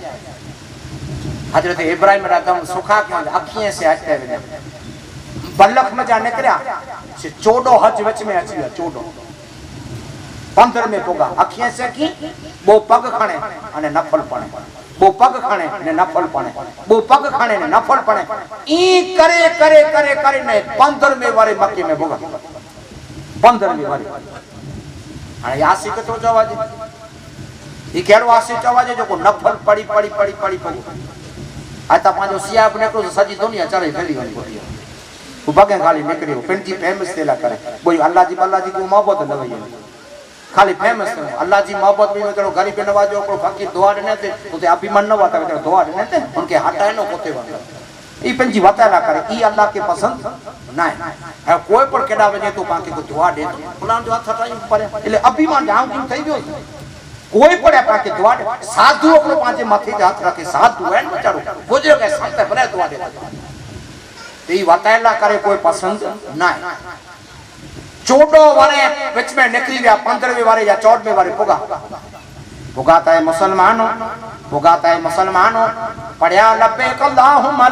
हजरत इब्राहिम आदम सुखा क्यों अखियां से हजते वजा बल्लख में जा निकरिया से 14 हज विच में अची विया 14 15 में पोगा अखियां से की बो पग खणे अने नफल पणे बो पग खणे ने नफल पणे बो पग खणे ने नफल पणे ई करे ने 15 में वारे मक्के में पोगा 15 में वारे हां यासी के तो चवाजे ई केड़ो आसी चवाजे जो को नफल पड़ी पड़ी आता पांजो सियाब ने को सजी दुनिया चले फैली वनी वो बगे खाली निकरियो पिंटी फेमस तेला करे बोई अल्लाह जी को मोहब्बत न वई खाली फेमस अल्लाह जी मोहब्बत में करो गरीब नवाजो को फकीर दुआ देने थे उते अभिमान न वाता करो दुआ देने थे उनके हटाए नो कोते वाला ई पंजी वताला करे ई अल्लाह के पसंद ना है कोई पर केडा वजे तो पाके को दुआ दे तो फलान जो हाथ हटाई पर એટલે અભિમાન જાવ કેમ થઈ ગયો कोई पड़े पाके दुआ दे साधु अपने पांचे माथे पे हाथ रखे साधु है न चढ़ो गुजर के साथ भले दुआ दे ई वताला करे कोई पसंद ना है 14 वारे बीच में निकली गया 15वें वारे या 14वें वारे पुगाता है मुसलमानों पढ़या लब्बैक अल्लाहुम्मा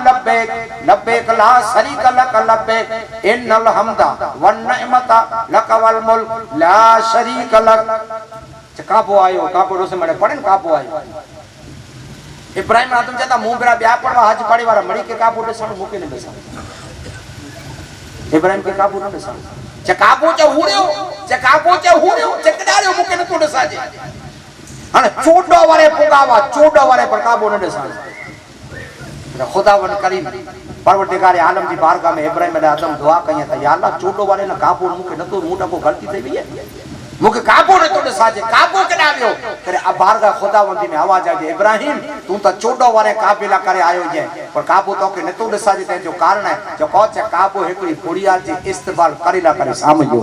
लब्बैक ला शरीक लक लब्बैक इन्नल हम्दा वन निअमता लक वल मुल्क ला शरीक लक काबो आयो काबो रोसे मने पढ़न काबो आयो इब्राहिम आदम जता मुंह बेरा ब्याह पड़वा हज पड़ी वाला मड़ी के काबो देसन मुके ने बेसा इब्राहिम के काबो न बेसा काबो च हुड़ियो चकडारियो मुके न तो देसाजे अने 14 वारे पुगावा 14 वारे पर काबो न देसा खुदावन करीम परवरदिगार आलम जी बारगाह में इब्राहिम आदम दुआ कया त या अल्लाह 14 वारे न काबो मुके न तो मुटा को गलती થઈ વી मुके काबो न तो देसाजे काबो कडाव्यो करे आ बारगाह खुदावन में आवाज आजे इब्राहिम तू तो 14 वारे काबिला करे आयो जे पर काबो तो के न तो देसाजे ते जो कारण है जो कहचे काबो एकड़ी बुढ़िया जी इस्तेमाल करेला करे सामने जो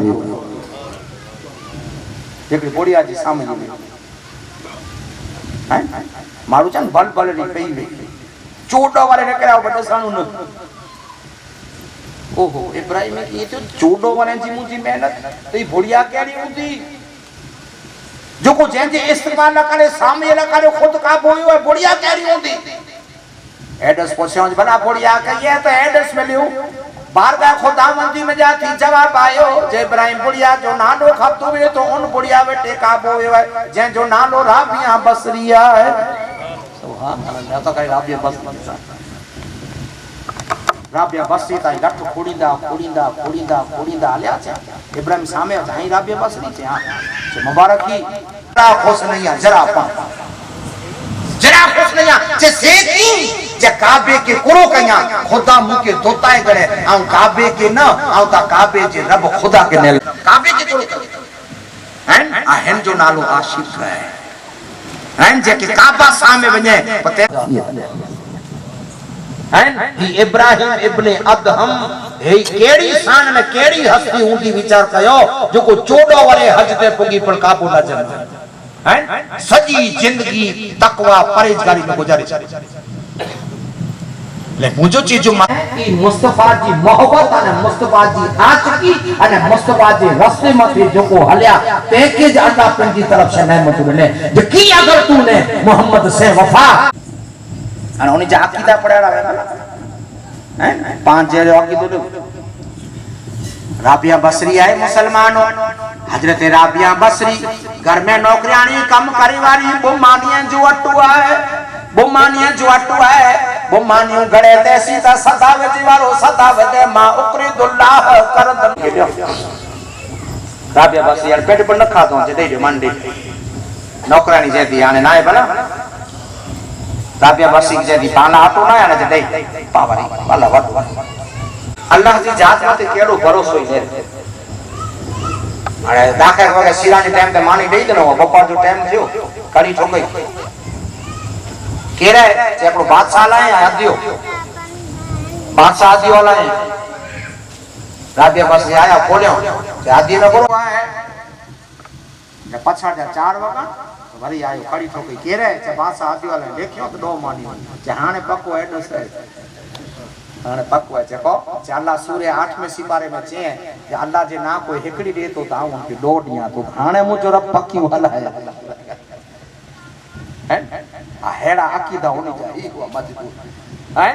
एकड़ी बुढ़िया जी सामने जो हैं मारू चन बल री पई वे 14 वाले ने कराओ बटे साणु न ओहो इब्राहिम की ये तो 14 वाले जी मुजी मेहनत तो ये बुढ़िया केड़ी हुंदी जो को जे इस्तेमाल न करे सामने न करे खुद काबू होयो बुढ़िया केड़ी हुंदी एड्रेस पोछो बना बुढ़िया कहिए तो एड्रेस मिलियो बारगाह खुदावंदी में जाती जवाब आयो जे इब्राहिम बुढ़िया जो नालो खतो वे तो उन बुढ़िया वेटे काबो वे जे जो नालो राबिया बसरिया है सुभान अल्लाह तो कई राबिया बसरिया राबिया बसरी ताई गठ कुड़ींदा आलिया छे इब्राहिम सामे जाई राबिया बसरी छे हां जे मुबारक की खुश नहीं है जरा खुश नहीं है जे सेकी जे काबे के कुरो कया खुदा मुके दोताए करे आ काबे के न आ ता काबे जे रब खुदा के ने काबे के कुरो हैं आ हन जो नालो आशिक है हैं जे के काबा सामे वने पते हैं ही इब्राहिम इब्ने अदहम हे केड़ी शान में केड़ी हस्ती हुंदी विचार कयो जो को 14 वरे हज ते पुगी पर काबू न जन हैं सजी जिंदगी तकवा परहेजगारी में गुजारे ले मुझो चीज जो की मुस्तफा जी मोहब्बत अने मुस्तफा जी आशिकी अने मुस्तफा जी रस्ते मथे जो को हल्या पैकेज अल्लाह पंजी तरफ से नेमत मिले जे की अगर तूने मोहम्मद से वफा अने उनी जा अकीदा पढ़ाड़ा हैं पांच जे अकीदो राबिया बसरी है मुसलमानों हजरत राबिया बसरी घर में नौकरियानी कम करी वाली बुमानिया जुआटू है बुमानियों गड़े देसी ता सदावे जीवारो सदावे दे मां उकरीदुल्लाह कर दन राबिया बसरी यार पेट पर न खा दो जे दे मंडी नौकरानी जेदी आने नाए बना राबिया बसरी जेदी पाला आटो ना आने जे दे पावरी वाला वा अल्लाह जी जात मते केड़ो भरोसो है अरे दाखे वगे सिरानी टाइम पे मानी देई देनो बप्पा जो टाइम थियो कड़ी ठोकई केरे जे आपको बादशाह लाए आदियो बादशाह आदियो लाए राबिया बस आया खोलियो जे आदि न करो है ने पछाड़ जा 4 वगा वरी आयो कड़ी ठोकई केरे जे बादशाह आदियो लाए देखियो तो दो मानी जे हाने पक्को एडो से हाने पक्को है जेको जे अल्लाह सूर्य 8 में सिपारे में चे जे अल्लाह जे ना कोई हेकड़ी दे तो ताऊ उनके डोडिया तो हाने मुजो रब पक्की वाला है आ हेड़ा अकीदा होनी चाहिए वो मजबूत हैं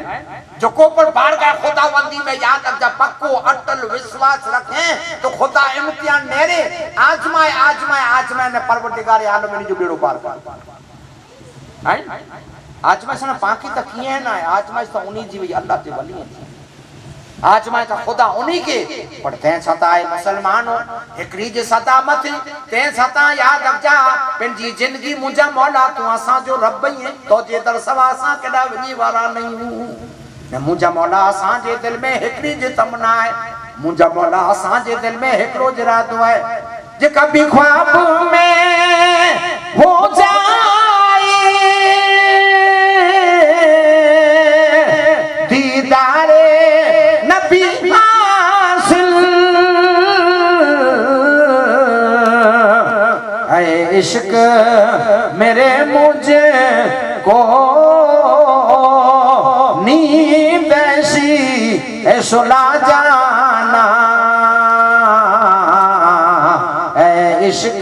जो को पर बारगाह खुदावंदी में याद रख जा पक्को अटल विश्वास रखें तो खुदा इम्तिहान नेरे आजमाए ने परवरदिगार आलम में जो बेड़ो पार कर हैं आजमाइश ना बाकी तक किए है ना आजमाइश तो उन्हीं जी अल्लाह के वली है आजमाइश तो खुदा उन्हीं के पर ते सता है मुसलमानो एकरी जे सता मत ते सता याद रख जा पंजी जिंदगी मुजा मौला तू असा जो रब है तो जे दर सवा असा केडा वनी वाला नहीं ने मुजा मौला असा जे दिल में एकरी जे तमन्ना है मुजा मौला असा जे दिल में एकरो इरादो है जे कभी ख्वाब में हो जाए दीदारे नबी हासिल ऐ इश्क मेरे मुझे को नींद ऐसी ऐ सुला जाना ऐ इश्क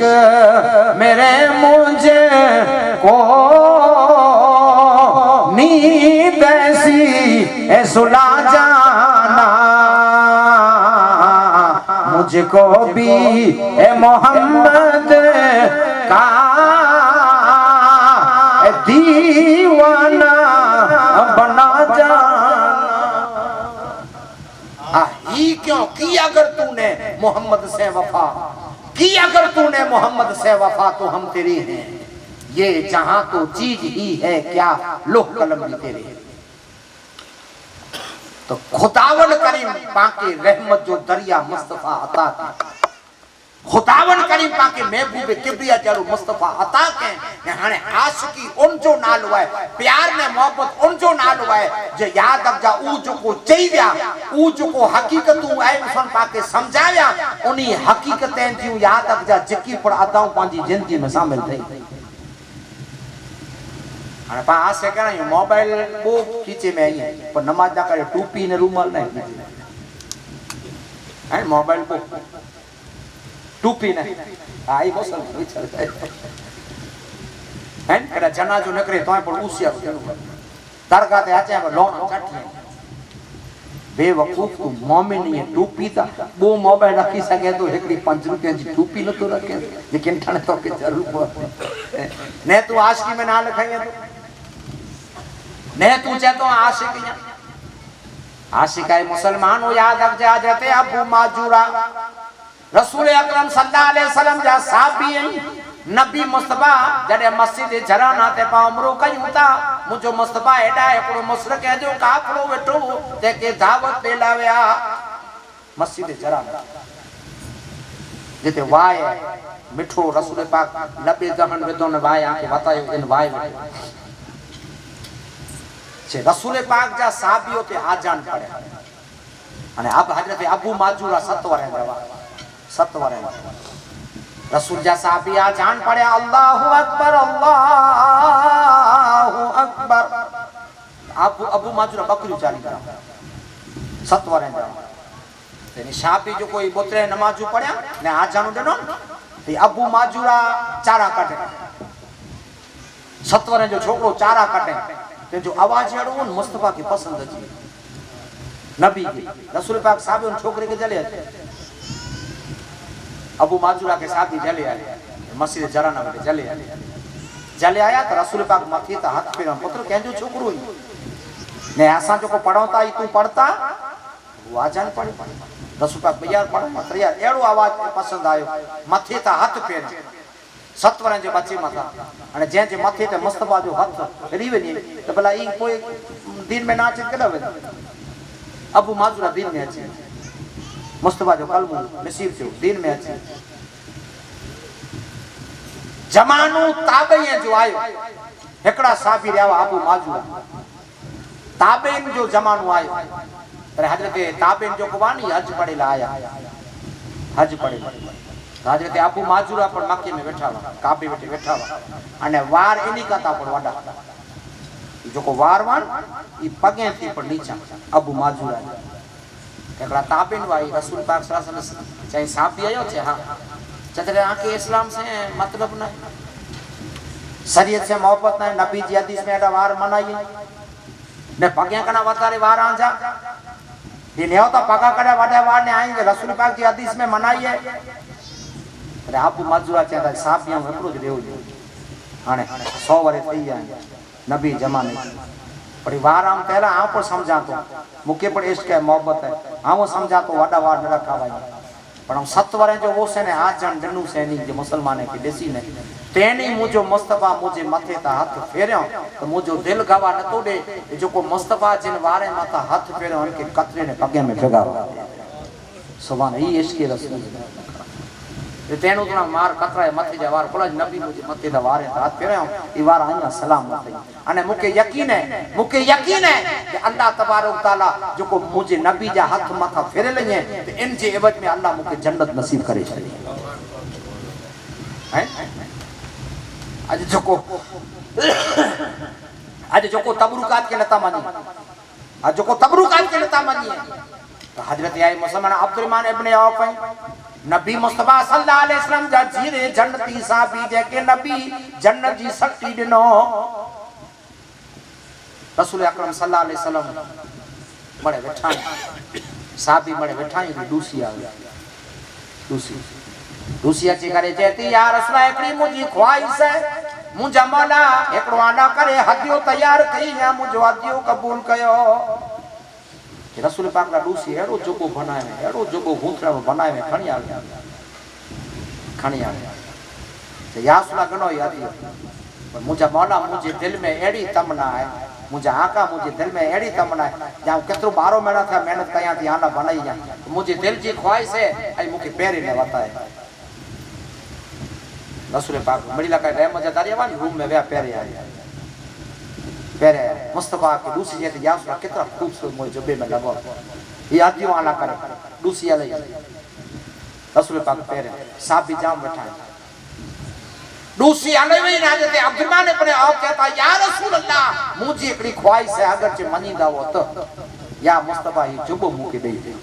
मेरे मुझे को नींद ऐसी ऐ सुला जाना मुझको भी ए मोहम्मद का दीवाना बना जाना ही क्यों की अगर तूने मोहम्मद से वफा की अगर तूने मोहम्मद से वफा तो हम तेरे हैं ये जहां तो चीज ही है क्या लोह कलम भी तेरे तो खुदावन करीम पाके रहमत जो दरिया मुस्तफा अता की खुदावन करीम पाके महबूब किबरिया जरो मुस्तफा अता के हाने आशिकी उन जो नालो है प्यार ने मोहब्बत उन जो नालो है जो याद रख जा ऊ जो को चाहिया ऊ जो को हकीकत तू है उसन पाके समझाया उनी हकीकतें जी याद रख जा जिकी पर अताऊ पांजी जिंदगी में शामिल थई अरे पा आ से कहना मोबाइल बो खींचे में आई पर नमाज ना करे टोपी ने रुमाल नहीं है मोबाइल को टोपी ने आई मौसम विचार है कदा जनाजो न करे तो पर उसिया दरगाह ते आचे पर लोन काटी बेवकूफ तू मोमिन ये टोपी ता बो मोबाइल रखी सके तो एकड़ी 5 रुपया जी टोपी न तो रखे लेकिन ठने तो के जरूर पड़े ने तू आशिकी में ना लिखाई तो ने तू चाहे तो आशिकी आशिका मुसलमान हो याद रख जा जते अबू माजूरा रसूल अकरम सल्लल्लाहु अलैहि वसल्लम जा साहबी नबी मुस्तफा जडे मस्जिद झराना ते पा उमरो कयूं ता मुजो मुस्तफा एडा एकड़ो मुशरक जो काफलो वेठो ते के दावत पे लाव्या मस्जिद झराना जेते वाय मिठो रसूल पाक नबी जहन वेदो ने वाय आके बतायो इन वाय छे रसूल पाक जा साहबियो ते आजान पड़े अने अब हजरत अबू माजूरा 7 वरे रसूल जा साहबी आजान पड़े अल्लाहु अकबर अबू माजूरा बकरी चाली करा 7 वरे तेनी साहबी जो कोई बोतरे नमाजू पड़या ने आजान देनो ते अबू माजूरा चारा काटे 7 वरे जो छोकरो चारा काटे ते जो आवाज एड़ो मुस्तफा की पसंद थी नबी की रसूल पाक साहब उन छोकरे के जले अबू माजूरा के साथ ही जले आए मस्जिद जराना में जले आया तो रसूल पाक मथे ता हाथ फेर पुत्र केंजो छोकरो ने आसा जो को पढ़ाता ही तू पढ़ता वो आजान पढ़ रसूल पाक यार पढ़ मत यार एड़ो आवाज पसंद आयो मथे ता हाथ फेर 7 वरे जो बच्चे मथा अने जे जे मथे ते मुस्तफा जो हाथ री वनी तो भला ई कोई दिन में नाच केडा वे अबू माजूरा दिन में अचे मुस्तफा जो कलमो नसीब थियो दिन में अचे जमानो ताबई जो आयो एकड़ा साहबी रहा अबू माजूरा ताबईन जो जमानो आयो पर हजरत ताबईन जो कुवानी हज पढ़े आया हज पढ़े हजरत अबू माजूरा पर मक्के में बैठा हुआ काबे में बैठा हुआ अने वार इनी कथा पर वडा जो को वार वान ई पगे थी पर नीचा अबू माजूरा एकड़ा ताबीन वाई रसूल पाक सल्लल्लाहु अलैहि वसल्लम चाहे साहबी आयो छे हां चतरे आके इस्लाम से मतलब ना शरीयत से मोहब्बत ना नबी जी हदीस में एडा वार मनाई ने पगे कना वतारे वार आंजा ये ने तो पगा करे वडे वार ने आएंगे रसूल पाक की हदीस में मनाई है अरे आप माजूरा चाहता साहबियां एकड़ो ज रेव हाने 100 वरे थई गया नबी जमाने परिवार आम पहला आ पर समझा तो मुके पर इश्क है मोहब्बत है आ समझा तो वाडा वार न रखा भाई पर हम 7 वरे जो वो से ने हाथ जन जन्नू से नहीं जो मुसलमान के देसी ने तेनी मुजो मुस्तफा मुझे मथे ता हाथ फेरयो तो मुजो दिल गवा न तोड़े जो को मुस्तफा जिन वारे माथा हाथ फेरयो उनके कतरे ने पगे में जगा सुभान ई इश्क रसूल तेनो तना मार कतरा मथे जवार कोला नबी मुझे मथे दा वारे हाथ फेरयो ई वार आया सलाम मथे अने मुके यकीन है कि अल्लाह तबारक तआला जो को मुझे नबी जा हाथ मथा फेरे लगे ते इन जे एवज में अल्लाह मुके जन्नत नसीब करे छे हैं आज जो को तबरुकात के लता मानी आज जो को तबरुकात के लता मानी तो हजरत आई मुसलमान अब्दुर्रहमान इब्न औफ नबी मुस्तफा सल्लल्लाहु अलैहि वसल्लम जा जीरे जन्नती साहबी जेके नबी जन्नत जी शक्ति दिनो रसूल अकरम सल्लल्लाहु अलैहि वसल्लम बड़े बैठा साहबी बड़े बैठा दूसी आ दूसी अची करे चेती या रसूल एकड़ी मुजी ख्वाहिश है मुजा मौला एकड़ो आना करे हदियो तैयार कई या मुजो हदियो कबूल कयो रसूल पाक ला दूसी एड़ो जोगो बनावे एड़ो जोगो भूतरा बनावे खणी आ तो या रसूल गनो याद पर मुजा मौला मुझे दिल में एड़ी तमन्ना है मुझे आका मुझे दिल में एड़ी तमन्ना है या केतरो 12 महीना था मेहनत कया थी आना बनाई जा तो मुझे दिल जी ख्वाहिश है आई मुके पेरे ने बताए रसूल पाक मड़ीला का रहमत जदारी वाली रूम में वे पेरे आए पेरे मुस्तफा के दूसरी जेते यासुला कितना खूबसूरत मोय जबे में लगो ये आदियो आना करे दूसरी ले रसूल पाक पेरे साहब भी जाम बैठा दूसरी आने में ना जते अब्दुर्रहमान अपने आप कहता या रसूल अल्लाह मुझे एकड़ी ख्वाहिश है अगर जे मनीदा हो तो या मुस्तफा ही जुबो मुके दे दे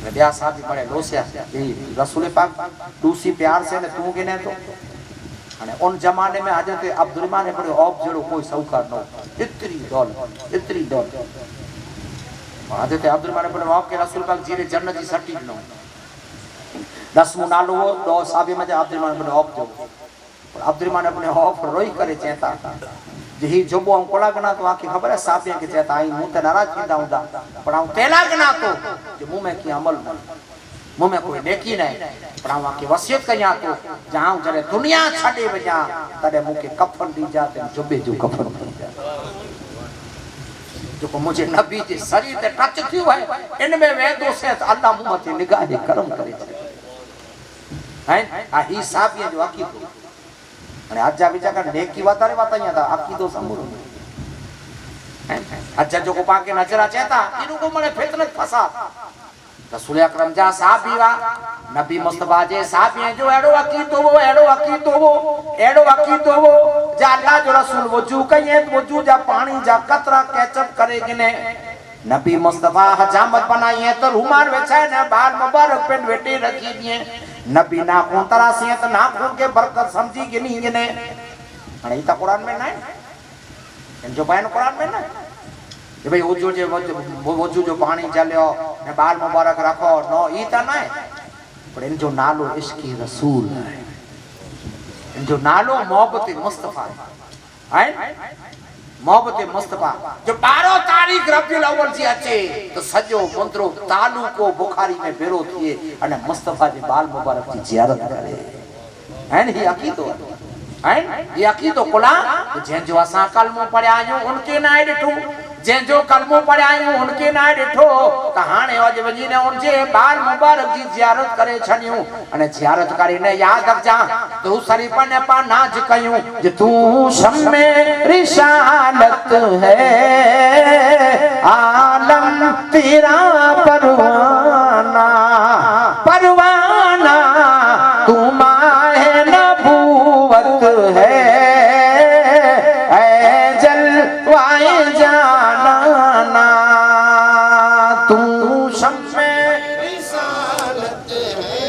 रबिया साहब बड़े लोसिया यही रसूल पाक दूसरी प्यार से ने तू के ने तो अने उन जमाने में हजरत अब्दुर्रहमान ने बड़े औप जड़ो कोई सौकार न इतनी दौलत हज़रत अब्दुर्रहमान इब्न औफ के रसूल पाक जी ने जन्नत जी सटी नो 10 नालो हो दो साबे में अब्दुर्रहमान इब्न औफ जो अब्दुर्रहमान इब्न औफ रोई करे चेता जी जोबो हम कोला गना तो आके खबर है साबे के चेता आई मुंह ते नाराज थींदा हुंदा पर हम तेला गना तो जे मुंह में की अमल न मुंह में कोई नेकी नहीं पर हम आके वसियत कया तो जहां जरे दुनिया छडे वजा तडे मुके कफन दी जाते जोबे जो कफन दी जा जो मुझे नबी जे शरीर ते टच थियो है इनमें वेदो से अल्लाह मुंह ते निगाह करम करे है आ ही साबे जो अकीदो અને આજા બીજા કા નેકી વાતારે વાતાયા તા અકીદો સમૂરો અજા જો કો પાકે નજરા ચેતા ઇनु को मने फितनत फसा रसूल अकरम जा साहबीवा नबी मुस्तफा जे साहबी जो एड़ो अकीदो वो जा अल्लाह जो रसूल वजू कये वजू जा पानी जा कतरा कैचअप करेगे ने नबी मुस्तफा हजामत बनाई है तो रुमाल वेछाए ने बाल मुबारक पे वेटे रखी दिए नबी ना खून तरासी तो ना खून के बरकत समझी गिनी गिने अरे इता कुरान में नहीं इन जो बयान कुरान में ना ये भाई वजू जो पानी चलियो ने बाल मुबारक रखो नो इता नहीं पर इन जो नालो इश्क रसूल है इन जो नालो मोहब्बत मुस्तफा है मोहब्बत मुस्तफा जो 12 तारीख रबीउल अव्वल जी अचे तो सजो मंत्रो तालुको बुखारी में बेरो थिए अने मुस्तफा जे बाल मुबारक की जियारत करे है न ये अकीदो है ये अकीदो कोला जे जो असा कलमो पढ़या आयो उनके ना डिठो जे जो कलमो पढ़या आयो उनके ना डिठो कहाणे अज वजी ने उनजे बाल मुबारक जी जियारत करे छनियो अने जियारत करीने याद रखजा तू शरीफ ने पा नाज कयूं जे तू शम्मे रिसालत है आलम तेरा परवाना परवाना तू माहे नबूवत है ऐ जलवाए जाना तू शम्मे रिसालत है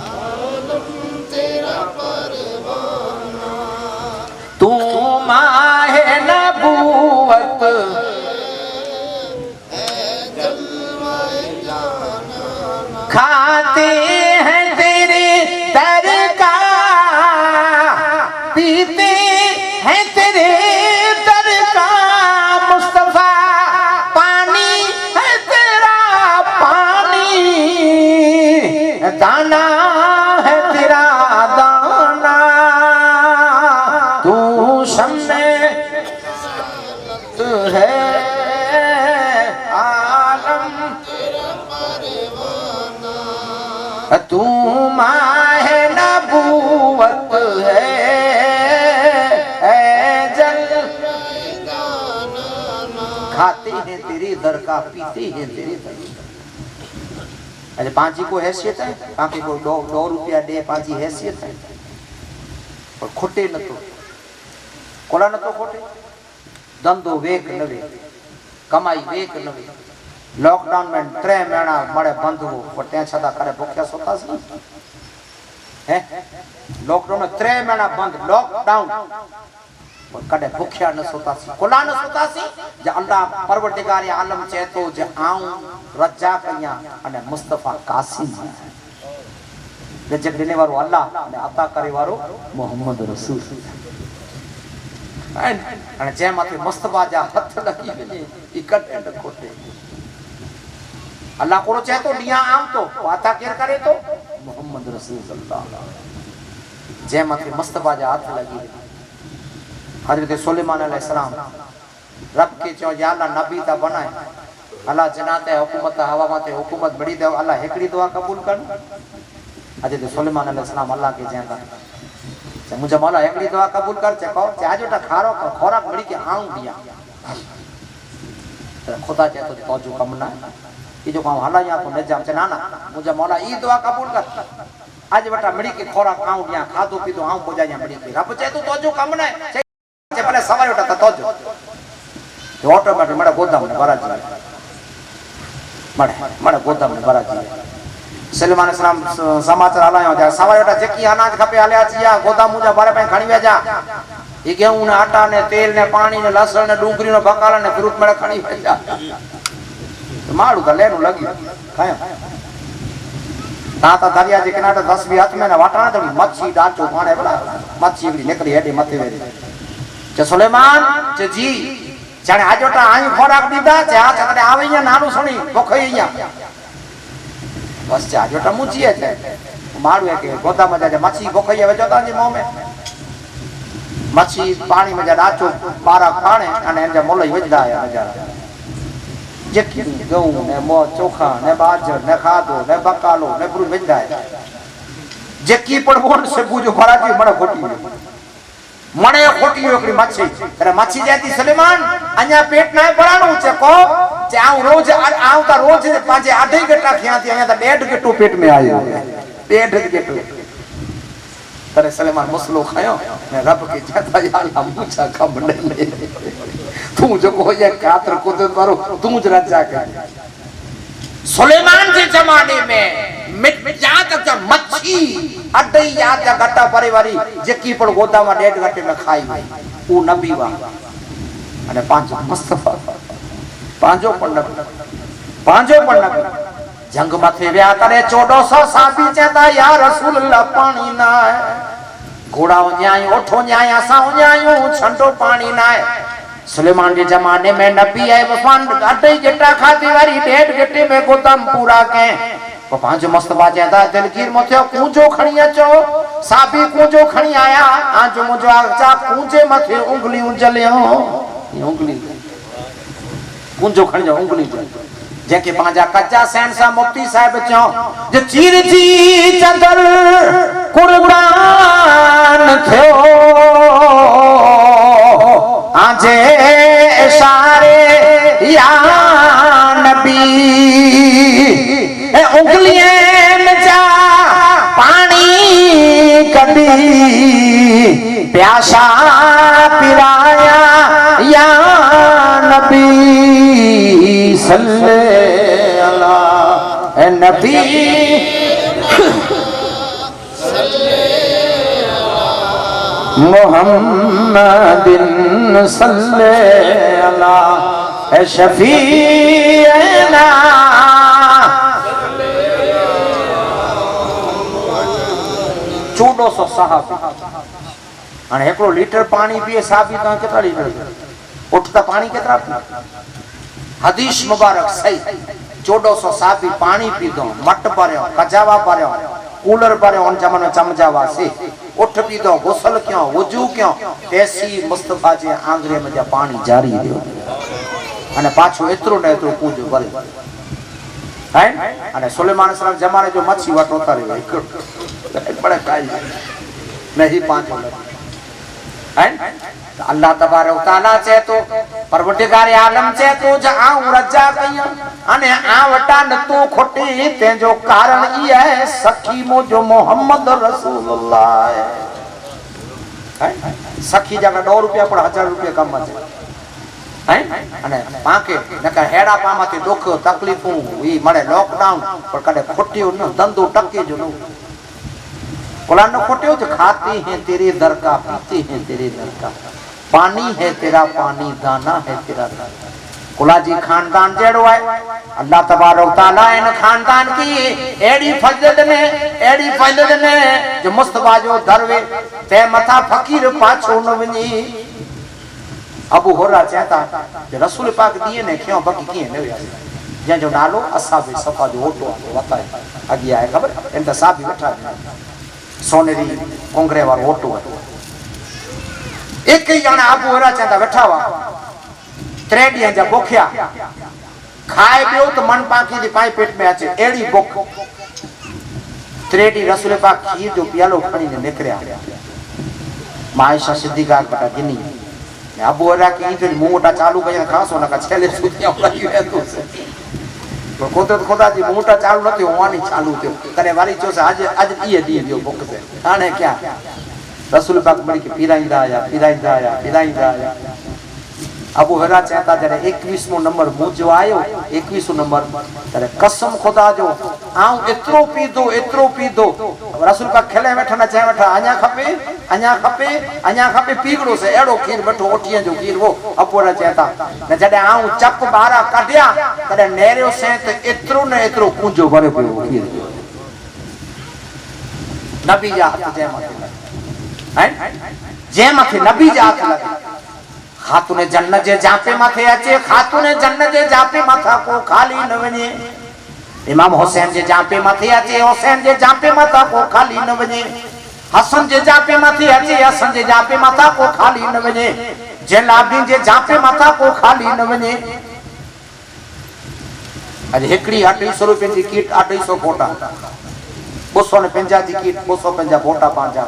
आलम तेरा परवाना तू माहे नबूवत खाते हैं तेरे दर का पीते हैं तेरे दर का मुस्तफा पानी है तेरा पानी दाना है तेरा दाना तू शम्मे है तू माहे नबूवत है ऐ जल खाते हैं तेरे दर का पीते हैं तेरे दर अरे पांची को हैसियत है बाकी को 2 रुपया दे पांची हैसियत है पर खोटे न तो कोला न तो खोटे धंधो वेक नवे कमाई वेक नवे लॉकडाउन में 3 महीना मड़े बंद हो पर त्या छदा करे भूख्या सोता सी है लॉकडाउन में 3 महीना बंद लॉकडाउन पर कदे भूख्या न सोता सी कोला न सोता सी जे अल्लाह परवरदिगार आलम चेतो जे आऊं रजा कया अने मुस्तफा कासिम रिज़्क़ देने वारो अल्लाह अने अता करे वारो मोहम्मद रसूल अने जे माथे मुस्तफा जा हथ लगी वने इकट्ठे न खोटे अल्लाह को चाहे तो दिया आम तो वाता केर करे तो मोहम्मद रसूल सल्लल्लाहु अलैहि जे माथे मुस्तफा जा हाथ लगी हजरत सुलेमान अलैहिस्सलाम रब के चो या अल्लाह नबी ता बनाए अल्लाह जन्नत हुकूमत हवा माथे हुकूमत बड़ी दे अल्लाह एकड़ी दुआ कबूल कर हजरत सुलेमान अलैहिस्सलाम अल्लाह के जेंदा जे मुझे मौला एकड़ी दुआ कबूल कर चको चाजोटा खारो खोराक बड़ी के आऊं दिया तो खुदा चाहे तो तोजो कम ना ये जो काम हला यहाँ को न जाम चना ना मुझे मौला ई दुआ कबूल कर आज बटा मड़ी के खोरा खाऊं यहाँ खादो पीतो आऊं को जाए मड़ी के रब चाहे तो जो काम ना चे पहले सवाल उठा तो जो ऑटोमेटिक मड़ा गोदाम में भरा जी मड़ा गोदाम में भरा जी सलेमान सलाम समाचार हलायो जा सवाल उठा जेकी अनाज खपे हल्या छिया गोदाम मुजा भरे पे खणी वेजा ये गेहूं ने आटा ने तेल ने पानी ने लसण ने डूंगरी ने बकाला ने फ्रूट मड़ा खणी वेजा माड़ू तो लेनु लगी खाया ता दरिया जे किनारे 10-20 हाथ में ना वाटाना तो मच्छी डाचो पाने बड़ा मच्छी एकड़ी निकली हेडी मथे वेरी जे सुलेमान जे जी जाने आजोटा आई खोराक दीदा जे आ चकड़े आवे या नानु सुनी भूखई या बस आजोटा मुची है मारू है के गोदा में जे मच्छी भूखई है जोता जी मुंह में मच्छी पानी में जे डाचो पारा खाने अने जे मोलई वजदा है नजारा जेकी गऊ ने मो चोखा ने बाजर ने खादो ने बकालो ने बुरु वजदा है जेकी पण बोन से बुजो फराजी मणे खोटी मणे खोटी एकड़ी मच्छी अरे मच्छी जाती सुलेमान अन्या पेट ना पराणो छे को जे आऊ रोज आऊ ता रोज पांचे 8 गट्टा खियाती अन्या ता 1.5 गट्टो पेट में आयो 1.5 गट्टो करे सुलेमान मसलो खायो ने रब के जाता या अल्लाह मुझा खब नहीं तू जो को ये कातर कुदे मारो तू ज राजा के सुलेमान के जमाने में जहां तक जब मच्छी अडई याद गट्टा परिवारी जेकी पण गोदा में 1.5 गट्टे में खाई वो नबी वा अने पांचो मुस्तफा पांचो पण नबी जंग मथे व्या करे 1400 साबी चेता या रसूल अल्लाह पानी ना है घोड़ा न्याय ओठो न्याय असा न्याय छंडो पानी ना है सुलेमान के जमाने में नबी है मुसलमान अटई गट्टा खाती वारी 1.5 गट्टे में गोदाम पूरा के वो पांच मुस्तफा चेता दिलगीर मथे कूंजो खणी अचो साबी कूंजो खणी आया आज मुजो आचा कूंजे मथे उंगली उंजलियो उंगली कूंजो खणी उंगली जेके पांजा कच्चा सैन सा मुफ्ती साहब चो जे चीर जी चंदर कुर्बान थियो आजे इशारे या नबी उंगलियां में जा पानी कभी प्यासा पिराया या नबी सल्ले अला नबी मोहम्मदिन सल्ले अला शफीना 1400 साहब अने 1 लीटर पानी पिए साहब तो कितना लीटर उठता पानी कितना हदीस मुबारक सही 1400 साहब पानी पी दो मट भरियो कजावा भरियो कूलर भरियो उन जमाने चमजावा से उठ पी दो गुसल क्यों वजू क्यों ऐसी मुस्तफा जे आंगरे में जा पानी जारी दियो अने पाछो एतरो ने एतरो पूजो भरे है अने सुलेमान सलाम जमाने जो मच्छी वाटो तारे बड़ा काई नहीं पांच है अल्लाह तबारक तआला चे तो परवरदिगार आलम चे तो ज आऊं रजा कया अने आ वटा न तू खोटी ते जो कारण ई है सखी मो जो मोहम्मद रसूलुल्लाह है सखी जगह 2 रुपया पर 1000 रुपया कम है अने पाके नका हेड़ा पामाती दुख तकलीफू ई मळे लॉकडाउन पर कदे खोटियो न धंधो टके जो न कुरान न खोटियो जो खाते हैं तेरे दर का पीते हैं तेरे दर का पानी है तेरा पानी दाना है तेरा दाना कुलाजी खानदान जेड़ो है अल्लाह तबारक तआला इन खानदान की एड़ी फजलत ने जो मुस्तफा जो दरवे ते मथा फकीर पाछो न वनी अबू हुररा चेता जे रसूल पाक दिए ने क्यों बाकी किए न जे जो नालो असहाब सफा जो ओटो बताए अगी आए खबर इन साहब बैठा सोनेरी कोंगरे वार ओटो एक ही जना अबू हुररा चेता बैठा हुआ त्रेडिया जा भूखिया खाए पियो तो मन पाकी दी पाई पेट में अचे एड़ी भूख त्रेडी रसूल पाक खीर जो प्यालो खणी ने निकरिया मायशा सिद्दीका बटा गिनी अबू हुररा की तो मुंहटा चालू कया खासो न का छेले सुतिया लगी रहतो से तो खुदा जी मुंहटा चालू नथी होवानी चालू थयो करे वारी चो से आज ई दी दियो भूख से आने क्या रसूल पाक बड़ी के पिराइंदा आया अबू हुरैरा चहता जरे 21वां नंबर मुंह जो आयो 21वां नंबर तरे कसम खुदा जो आऊं एतरो पीदो रसूल का खिले वेठा न चाहे वेठा अञा खपे पीगड़ो से एड़ो खीर बैठो ओठिए जो खीर वो अबू हुरैरा चहता न जडे आऊं चप बारा कढिया तरे नेरियो से त एतरो न एतरो कुंजो भरे पियो खीर नबी जा हाथ जे मथे हैं जे मथे नबी जा हाथ लगे खातूने जन्नत जे जापे माथे अचे खातूने जन्नत जे जापे माथा को खाली न वने इमाम हुसैन जे जापे माथे अचे हुसैन जे जापे माथा को खाली न वने हसन जे जापे माथे अचे हसन जे जापे माथा को खाली न वने जैलाबीन जे जापे माथा को खाली न वने अज हेकड़ी 250 रुपए जी किट 250 फोटा 250 जी किट 250 फोटा पांजा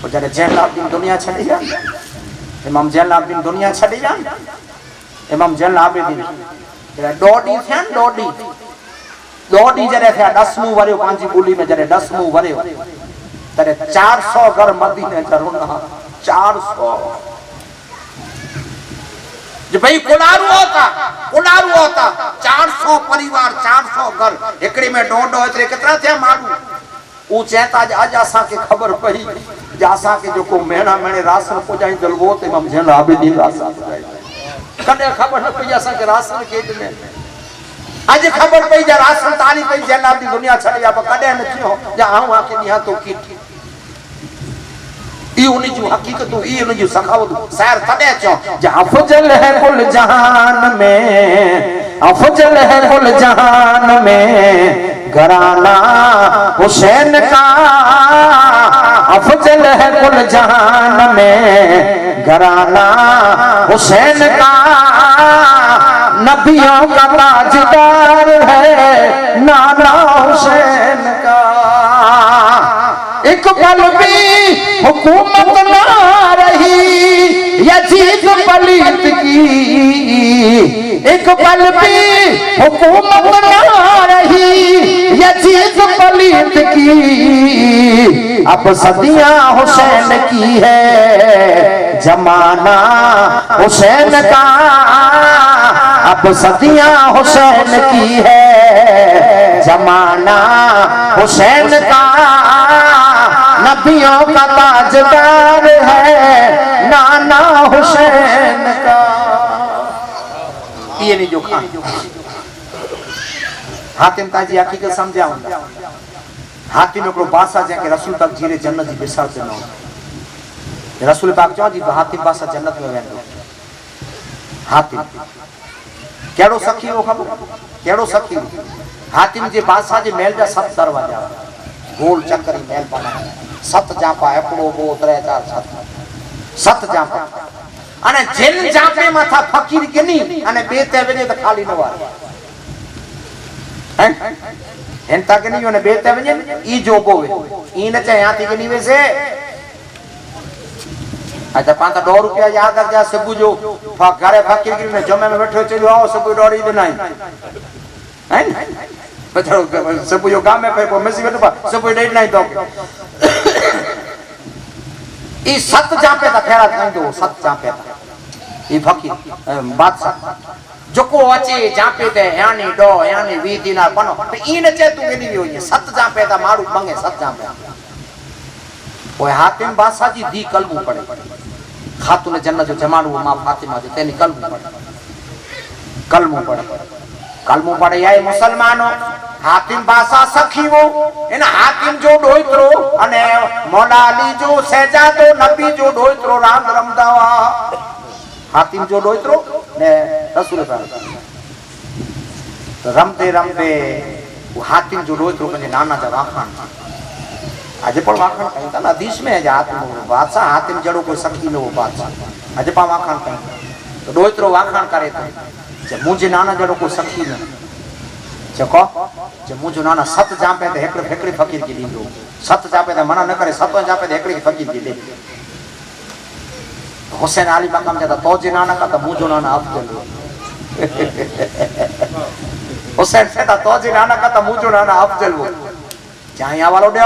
ओ जरे जैलाबीन दुनिया छड़ी जा इमाम जैलाबीन दुनिया छड़ी जा इमाम जैलाबीन डोडी थे डोडी जरे थे 10 वरियो पांजी बोली में जरे 10 वरियो तरे 400 घर मदीने जरूना 400 जो भाई कुलारू होता 400 परिवार 400 घर एकड़ी में डोडो एतरे कितना थे मानू ऊ चहता आज आसा के खबर पई जासा के जो को मेणा मेणे राशन पुजाई दलवो ते इमाम जैलाबीन राशन पुजाई कदे खबर न पई आसा के राशन के में आज खबर पई जा राशन ताली पई जैलाबीन दुनिया छड़ी जा कदे न थियो जा आऊं आके निहा तो की ई उनी जो हकीकत ई उनी जो सखावत शायर तदे चो जा अफजल है कुल जहान में अफजल है कुल जहान में घराना हुसैन का अफजल है कुल जहान में घराना हुसैन का नबियों का ताजदार है नाना हुसैन का एक पल भी हुकूमत ना रही यजीद पलीत की एक पल भी हुकूमत ना रही यजीद पलीत की अब सदियां हुसैन की है जमाना हुसैन का अब सदियां हुसैन की है जमाना हुसैन का नबियों का ताजदार है नाना हुसैन का ये नहीं जो खान हातिम ताजी हकीकत समझाऊंगा हातिम को बासा जाके रसूल तक जीरे जन्नत जी बिसार से न रसूल पाक चो जी हातिम बासा जन्नत में वेंदो हातिम केड़ो सखी हो खबर केड़ो सखी हातिम जे बासा जे महल जा 7 दरवाजा गोल चक्करी महल बनाया 7 जापा एकड़ो बो 3 4 7 जापा अने जिन जापे माथा फकीर किनी अने बेते वने त खाली न वार हैं हेंता किनी ने बेते वने ई जो बोवे ई न चाहे हाथी किनी वैसे अच्छा 5 रुपया याद रख जा सबु जो घरे फकीर किनी ने जमे में बैठो चलो आओ सबु डोरी दे नहीं हैं बचड़ो सबु जो गाम में पे मेसी बैठो सबु डेट नहीं तो ई 7 जापे ता खैरात नहीं दो 7 जापे ई फकीर बादशाह जोको अचे जापे ते यानी डो यानी 20 दिनार पनो ई न चे तू केनी होई 7 जापे ता मारू मंगे 7 जापे ओए हातिम बादशाह जी दी कलमू पड़े खातून जन्नत जो जमानू मां फातिमा जो तेनी कलमू पड़े आए मुसलमानों हातिम बादशाह सखी वो इन हातिम जो डोइत्रो अने मौला अली जो शहजादो नबी जो डोइत्रो राम रमदावा हातिम जो डोइत्रो ने रसूल साहब तो रमते वो हातिम जो डोइत्रो कने नाना जा वाखान आज पण वाखान कहीं ता हदीस में है हातिम बादशाह हातिम जड़ो कोई सखी नो बादशाह आज पा वाखान कहीं तो डोइत्रो वाखान करे तो मुझे नाना जड़ो कोई सखी न चको जे मुझो नाना 7 जापे ते हेकड़ी फकीर की दींदो 7 जापे ते मना न करे 7 जापे ते हेकड़ी फकीर की दे हुसैन अली मकाम जाता तो जे नाना का तो मुझो नाना अफजल हुसैन से तो जे नाना का तो मुझो नाना अफजल वो चाहे वालो दे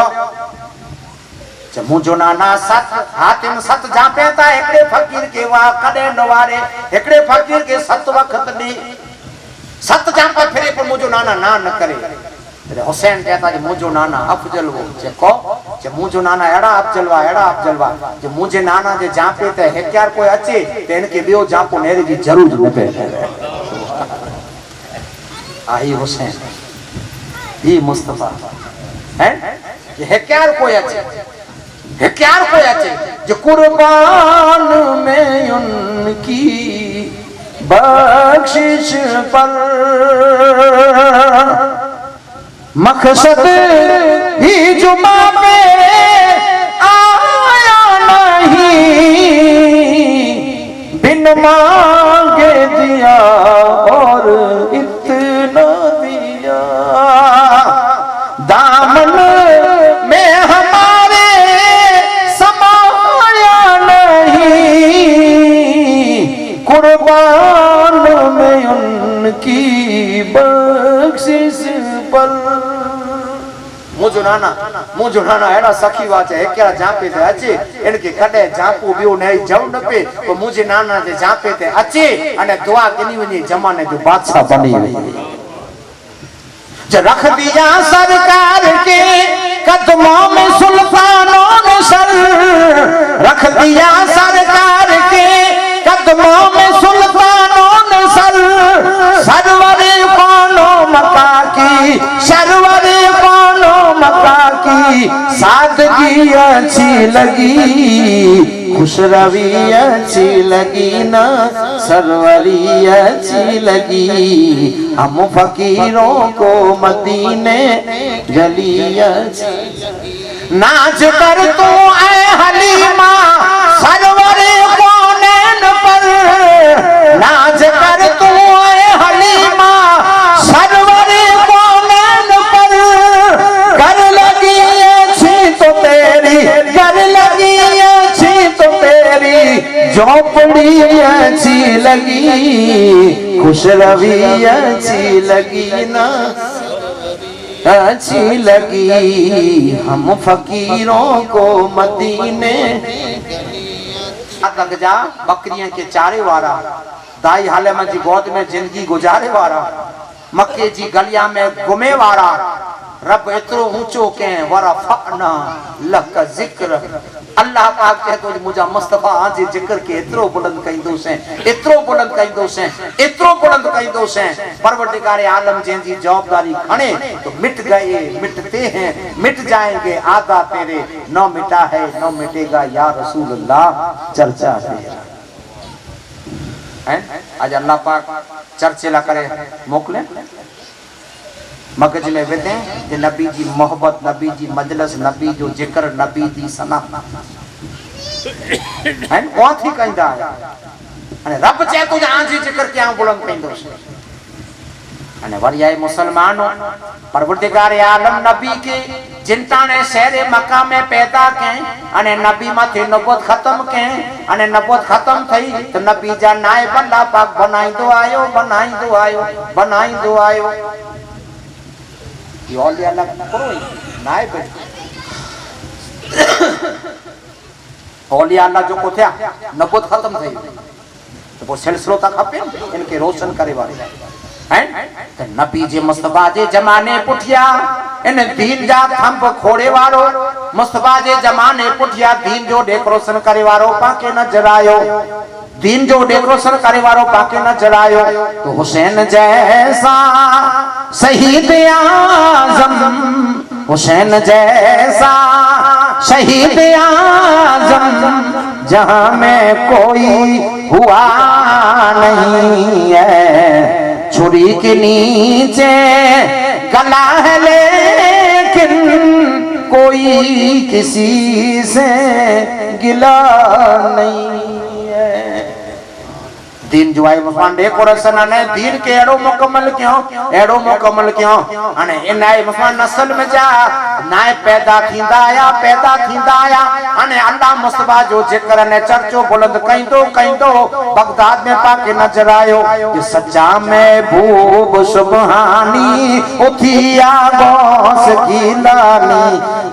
मुझो नाना सत हातिम सत जापे ता एकड़े फकीर के वा कदे नवारे एकड़े फकीर के सत वक्त दी सत जापा फिरे पर मुझो नाना ना न करे। हुसैन कहता जे मुझो नाना अफजल हो जे मुझो नाना एड़ा अफजलवा जे मुझे नाना जे जापे ते हेक्यार कोई अचे ते इनके बियो जापो नेरे जी जरूर न पे आई हुसैन ये मुस्तफा है जे हेक्यार कोई अचे जो कुर्बान में उनकी बख्शिश पर मकसद ही जुमा पे आया नहीं बिन मांगे दिया और इतना दिया दामन में हमारे समाया नहीं कुर्बान में उनकी बख्शिश पर मुझो नाना एड़ा सखी वाचे हेक्या जापे ते अचे इनके कदे जापू बियो नहीं जव न पे तो मुझे नाना जे जापे ते अचे अने दुआ कनी वनी जमाने जो बादशाह बनी वई जो रख दिया सरकार के कदमों में सुल्तानों ने सर रख दिया सरकार के कदमों में सुल्तानों ने सर सरवरे कोनो मक्का की सरवरे कोनो मक्का की सादगी अच्छी लगी खुशरवी अच्छी लगी ना सरवरी अच्छी लगी हम फकीरों को मदीने गली अच्छी नाच कर तू ऐ हलीमा सरवरे कौनैन पर नाच कर तू ऐ हलीमा सरवरे कौनैन पर कर लगी अच्छी तो तेरी कर लगी अच्छी तो तेरी झोपड़ी अच्छी लगी खुशरवी अच्छी लगी ना अच्छी लगी हम फकीरों को मदीने तक जा बकरियां के चारे वारा दाई हाले में जी गोद में जिंदगी गुजारे वारा मक्के जी गलिया में घुमे वारा रब एतरो ऊंचो के वरफना लक जिक्र अल्लाह पाक कहे तो मुझा मुस्तफा आज जिक्र के एतरो बुलंद कइंदो से एतरो बुलंद कइंदो से एतरो बुलंद कइंदो से परवरदिगार आलम जंजी जवाबदारी खणे तो मिट गए मिटते हैं मिट जाएंगे आदा तेरे न मिटा है न मिटेगा या रसूल अल्लाह चर्चा है आज अल्लाह पाक चर्चे ला करे मोकले मगज में विदे जे नबी जी मोहब्बत नबी जी मजलिस नबी जो जिक्र नबी दी सना है कौन थी कहंदा अने रब चे तुझे आंजी जिक्र क्या बुलंद कइंदो अने वरी आए मुसलमानो परवरदिगार आलम नबी के जिनता ने शहर मक्का में पैदा के अने नबी माथे नबूवत खत्म के अने नबूवत खत्म थई तो नबी जा नायब अल्लाह पाक बनाईंदो आयो औलिया अल्लाह करो नायब औलिया अल्लाह जो को थिया नबूवत खत्म थई तो वो सिलसिलो ता खपे इनके रोशन करे वाले हैं तो नबी जे मुस्तफा जे जमाने पुठिया इन दीन जा थंब खोड़े वारो मुस्तफा जे जमाने पुठिया दीन जो डेकोरेशन करे वारो पाके नजर आयो दीन जो डेकोरेशन करे वारो पाके नजर आयो तो हुसैन जैसा शहीद आजम हुसैन जैसा शहीद आजम जहां में कोई हुआ नहीं है छुरी के नीचे गला है लेकिन कोई किसी से गिला नहीं है दीन जो आई मुसलमान डेकोरेशन ने दीन के एड़ो मुकम्मल क्यों अने इन आई मुसलमान नस्ल में जा नाए पैदा थींदा आया अने अल्लाह मुस्तफा जो जिक्र ने चर्चो बुलंद कईंदो बगदाद में पाके नजर आयो कि सच्चा महबूब सुबहानी उथिया गौस की लानी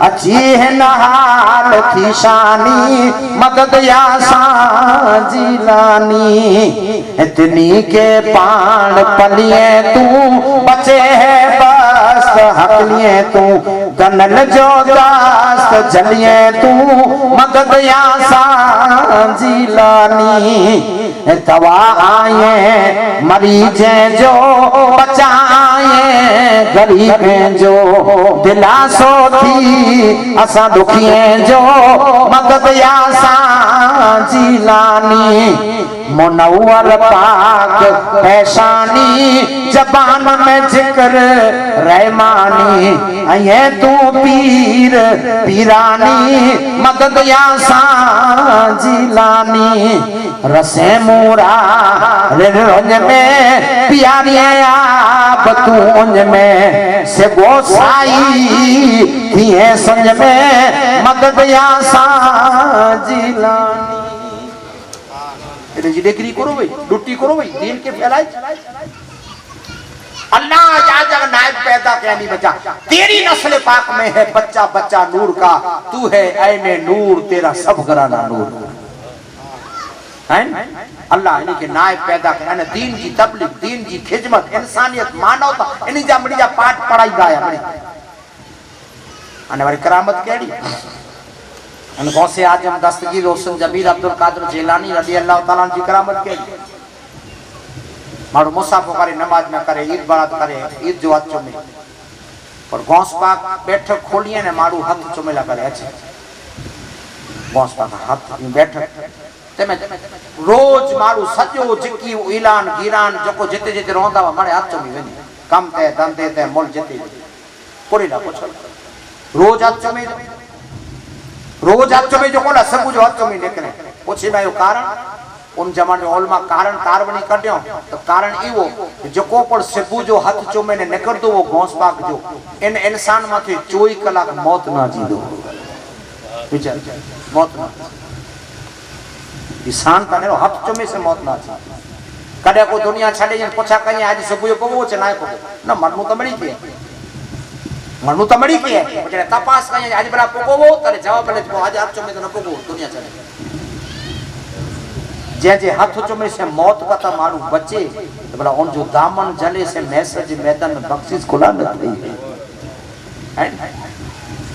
अच्छी है नहाल थी शानी मदद या जिलानी इतनी के पान पलिए तू बचे है बस हकलिए तू गनल जो दास्त जलिए तू मदद या जिलानी दवा आए मरीजे जो बचाए गरीब जो दिलासो थी असा दुखिए जो मदद या जिलानी मुनव्वर पाक पैशानी जबान में जिक्र रहमानी अये तू पीर पीरानी मदद या जिलानी रसे मूरा रिंज में प्यारी आप तू उंज में से वो साई थी है संज में मदद या जिलानी डिग्री करो भाई लुट्टी करो भाई दीन के फैलाए अल्लाह जग नायब पैदा क्या नहीं बचा तेरी नस्ल पाक में है बच्चा बच्चा नूर का तू है ऐने नूर तेरा सब घराना नूर है अल्लाह इन्हीं के नायब पैदा किया ने दीन की तबलीग दीन की खिदमत इंसानियत मानवता इन्हीं जा मड़ी जा पाठ पढ़ाई गाया मड़ी अने वाली करामत केड़ी अन गौसे आजम दस्तगीर रोशन जमीर अब्दुल कादिर जिलानी रज़ी अल्लाह तआला जी करामत के मारो मुसाफो करे नमाज में करे ईद बारात करे ईद जो अच्छो में और गौस पाक बैठक खोलिए ने मारू हाथ चुमेला करे अच्छे गौस पाक हाथ बैठक तेमे रोज मारू सजो जिकी ऐलान गिरान जको जिते जिते रोंदा मारे हाथ चुमी वेनी कम ते धंधे ते मुल जिते कोड़ी ना पूछो रोज हाथ चुमी रोज हाथ में जो कोला सब जो हाथ में निकले पूछी मैं कारण उन जमाने ओलमा कारण तारवनी कढियो तो कारण इवो जो को पर सबू जो हाथ चो में निकल दो वो घोंस पाक जो इन इंसान माथे 24 कलाक मौत ना जीदो विचार मौत ना इंसान तने हाथ चो में से मौत ना जी कदे को दुनिया छाड़े जन पूछा कने आज सबू को वो चनाए को ना मरनु तो मरी के मनु तो मरी के है तपास कहीं आज बड़ा पोगो तरे जवाब ले आज हाथ चो में तो न पोगो दुनिया चले जे जे हाथ चो में से मौत का ता मारू बचे तो बड़ा उन जो दामन जले से मैसेज मैदान में बख्शिश खुला न थई है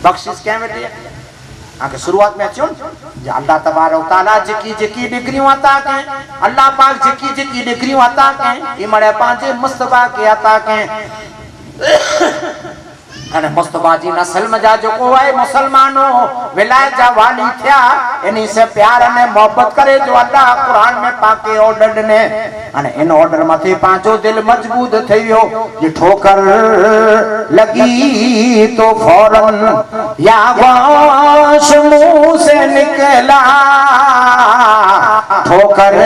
बख्शिश क्या बेटे आके शुरुआत में अचो जे अल्लाह तबारक तआला जिकी डिग्रियों अता के अल्लाह पाक जिकी डिग्रियों अता के ई मड़े पांचे मुस्तफा के अता के अने मुस्तफा जी नस्ल में जा जो को है मुसलमानों विलायत जा वाली थिया इन्हीं से प्यार ने मोहब्बत करे जो अल्लाह कुरान में पाके ऑर्डर ने अने इन ऑर्डर मथे पांचो दिल मजबूत थयो ये ठोकर लगी तो फौरन या गोश मुंह से निकला ठोकर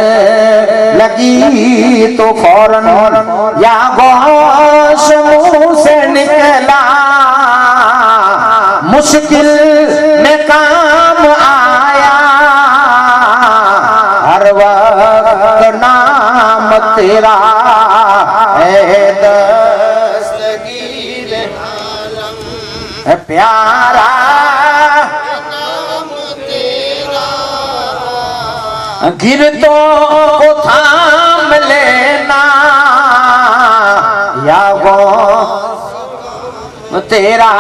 लगी तो फौरन या गोश मुंह से निकला मुश्किल में काम आया हर वक्त नाम तेरा है दस्तगीर आलम प्यारा नाम तेरा गिरतों को थाम लेना या वो तेरा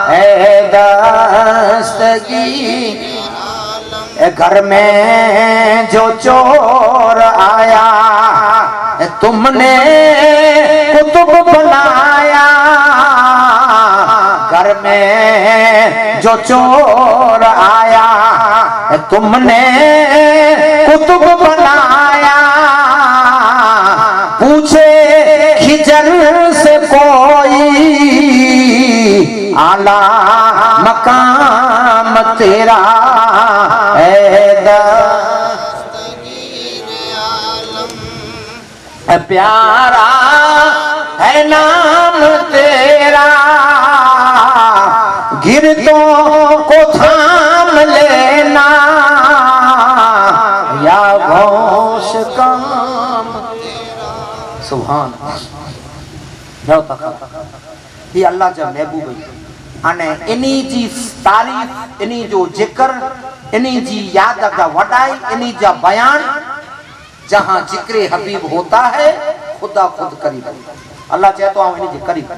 है दस्तगीर घर में जो चोर आया तुमने कुतुब बनाया घर में जो चोर आया तुमने कुतुब बनाया पूछे खिजर से कोई आला मकाम तेरा है दस्तगीर आलम प्यारा है नाम तेरा गिरतों को थाम लेना या गौश काम। सुभान ही अल्लाह जा महबूब अने इन्ही जी तारीफ, इन्ही जो जिक्र, इन्ही जी याद का वडाई, इन्ही जा बयान, जहां जिक्र हबीब होता है खुदा खुद करीब। अल्लाह चाहे तो इन्ही जी करीब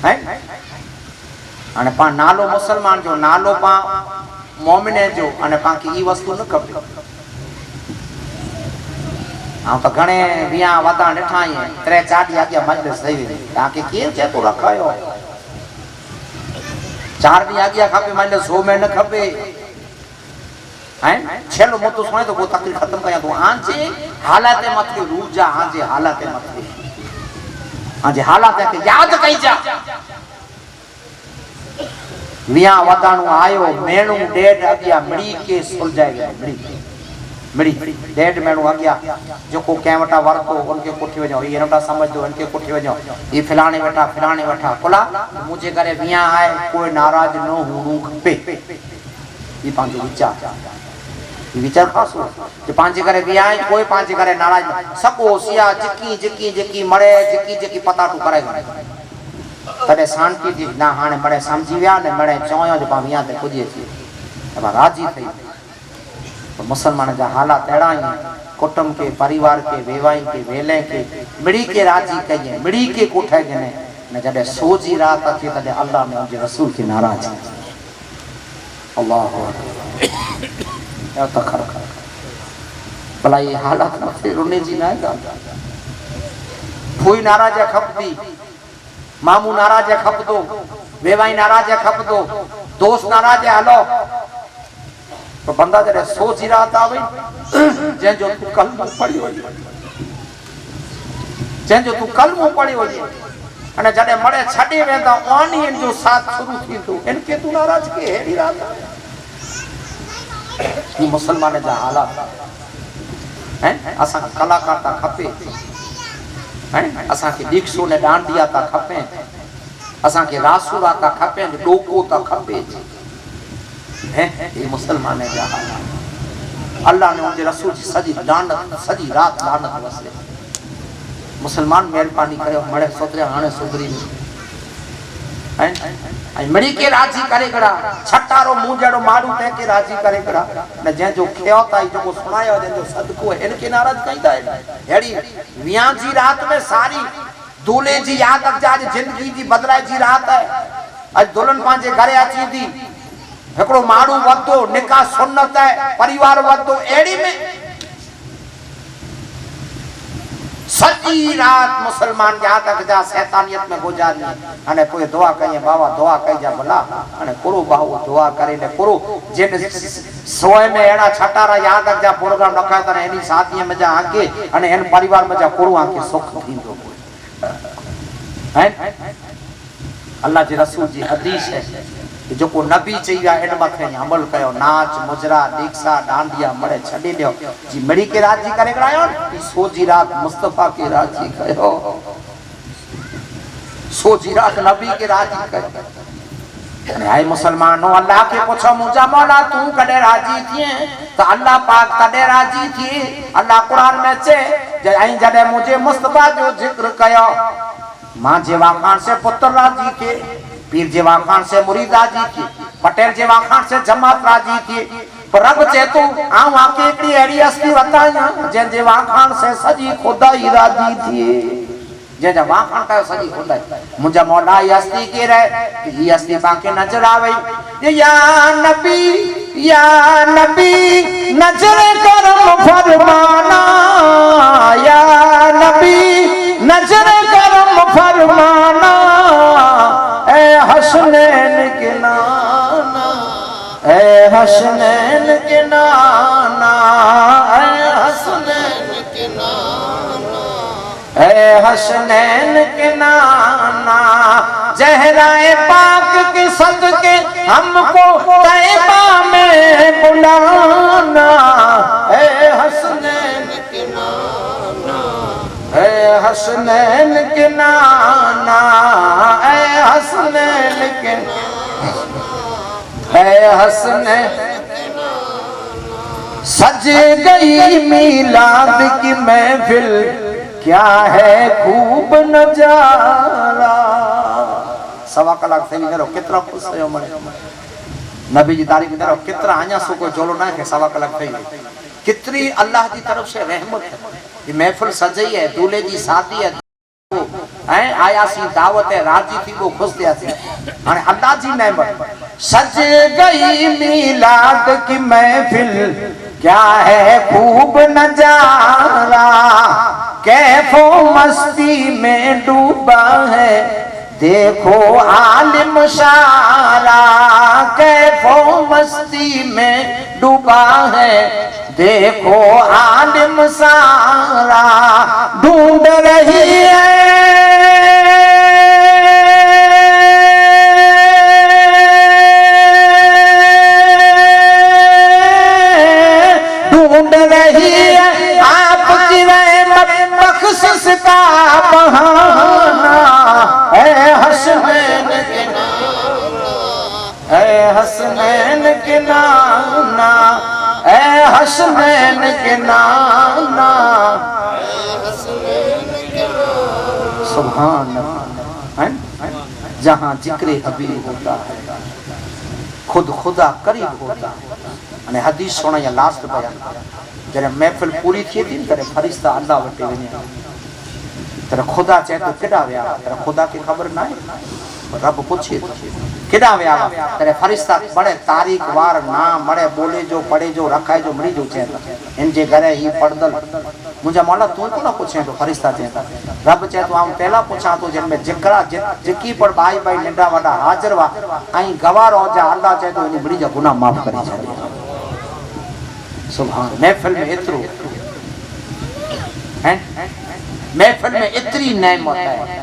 है। अने पा नालो मुसलमान जो नालो पा मोमिन जो अने पा की ई वस्तु न खपे। आ तो घणे बिया वदा ॾिठा आहिनि 3-4 ॾींहं अॻियां मजलिस थी हुई तव्हांखे केरु चए थो रखायो 4 ॾींहं अॻियां खपे मजलिस 100 में न खपे हैं छेलो मुद्दो सुणे तो को तकलीफ़ खत्म कया तो आंजे हालात मथे रूजा आंजे हालात मथे आंजे हालात के याद कई जा विया वदाणो आयो मेणू डेढ़ अॻियां मिड़ी के सुलझाए गया मिड़ी डेढ़ मेणू अॻियां जेको कंहिं वटा वरतो उनके कोठी वञो ये नटा समझ दो इनके कोठी वञो ये फिलाने वेठा कोला मुझे करे विया आए कोई नाराज न होणो खपे ये पांजो विचार खास हो कि पांजे करे विया आए कोई पांजे करे नाराज सको सिया जिकी मरे जिकी पताटू करे तडे शांति थी ना हाने मरे समझी विया ने मरे चोयो जो पाविया ते पुजे थी अब राजी थई तो मुसलमान जा हालात एड़ा ही कुटुंब के परिवार के वेवाई के वेले के मिड़ी के राजी कइए मिड़ी के कोठे गने ने जडे सोजी रात थी तडे अल्लाह ने उनके रसूल के नाराज अल्लाह या तखर भला ये हालात मथे रोने जी ना कोई नाराज खपदी मामू नाराज खप दो वेवाई नाराज खप दो दोस्त नाराज हलो तो बंदा जरे सोच रात आ गई जे जो तू कलम पढ़ी हो जे जो तू कलम पढ़ी हो अने जडे मरे छडी वेंदा ओनी इन जो साथ शुरू थी तो इनके तू नाराज के हेड़ी रात ये मुसलमान जा हालात हैं असा कलाकार ता खपे हैं असा के दीक्षो ने डांडिया ता खपे असा के रासुरा ता खपे डोको ता खपे हैं ये मुसलमान जा हालात अल्लाह ने उनके रसूल जी सजी लानत सजी रात लानत वसले मुसलमान मेहरबानी कयो मरे सोतरे हाने सुधरी हैं आई मरी के राजी करे गड़ा छटारो मुंह जड़ो मारू ते के राजी करे गड़ा ने जे जो खयोताई जो सुनायो जे जो सदको इनके नाराज कइदा हेड़ी विया जी रात में सारी दूल्हे जी याद अक जा जिंदगी जी बदलाए जी रात है आज दुल्हन पांजे घरे अची थी एकड़ो मारू वतो निकाह सुन्नत है परिवार वतो एड़ी में सजी रात मुसलमान के हाथ तक जा शैतानियत में गुजारी अने कोई दुआ कई बाबा दुआ कई जा भला अने कुरो बाबू दुआ करे ने कुरो जिन सोए में एड़ा छटारा याद तक जा प्रोग्राम रखा त एनी शादी में जा आके अने एन परिवार में जा कुरो आके सुख थींदो हैं अल्लाह के रसूल जी हदीस है कि जो को नबी चाहिए इन मथे अमल कयो नाच मुजरा दीक्षा डांडिया मरे छडी दियो जी मड़ी के राजी करे गड़ायो सोजी रात मुस्तफा के राजी कयो सोजी रात नबी के राजी कयो अरे आए मुसलमानों अल्लाह के पूछो मुझा मौला तू कदे राजी थिए तो अल्लाह पाक कदे राजी थी अल्लाह कुरान में चे जे आई जदे मुझे मुस्तफा जो जिक्र कयो मां जेवा खान से पुत्र राजी के पीर जेवा खान से मुरीद राजी थी पटेल जेवा खान से जमात राजी थी पर रब चे तो आऊं आके एकड़ी एड़ी असली बताया जे जेवा खान से सजी खुदा ही राजी थी जे जेवा खान का सजी खुदा मुझे मौला ही असली के रहे ये असली बाके नजर आवे या नबी नजर करम फरमाना या नबी नजर करम फरमाना हसनैन के नाना ए हसनैन के नाना ए हसनैन के नाना ए हसनैन के नाना जहराए पाक के सदके हमको तैबा में बुलाना ए हसनैन के नाना ए हसनैन के नाना ए हसनैन के है हसने सज गई मीलाद की महफिल, क्या है खूब नजारा। सवा कलाक थी करो केतरा खुश है मने नबी जी तारीख करो केतरा आया सो को जोलो ना के सवा कलाक थी कितनी अल्लाह की तरफ से रहमत है। ये महफिल सजई है, दूल्हे की शादी है, हैं आया सी दावत है, राजी थी वो खुश दिया थी। हां अल्लाह जी नेमत सज गई मीलाद की महफिल, क्या है खूब नजारा। कैफो मस्ती में डूबा है देखो आलिम सारा, कैफो मस्ती में डूबा है देखो आलिम सारा। ढूंढ रही है आपकी रहमत बख्शिश का बहाना। है हसनैन के नाना, है हसनैन के नाना, है हसनैन के नाना। सुभान अल्लाह। जहाँ जिक्र हबीब होता है खुद खुदा करीब होता है। अने हदीस सुना या लास्ट बयान जरे महफिल पूरी थी थी करे फरिश्ता अल्लाह वटे वने तेरा खुदा चाहे तो केड़ा वया तेरा खुदा की खबर ना है। रब पूछे केड़ा वया तेरे फरिश्ता बड़े तारीख वार नाम बड़े बोले जो पढ़े जो रखाए जो मरी जो चाहे इन जे घरे ही पड़दल मुझे मौला तू को ना पूछे तो फरिश्ता चाहे रब चाहे तो हम पहला पूछा तो जिन में जिकरा जिकी पर भाई भाई नंडा वडा हाजिर वा आई गवार हो जा अल्लाह चाहे तो इन बड़ी जा गुनाह माफ करी जाए। सुभान महफिल में इतरो हैं महफिल में इतनी नेमत है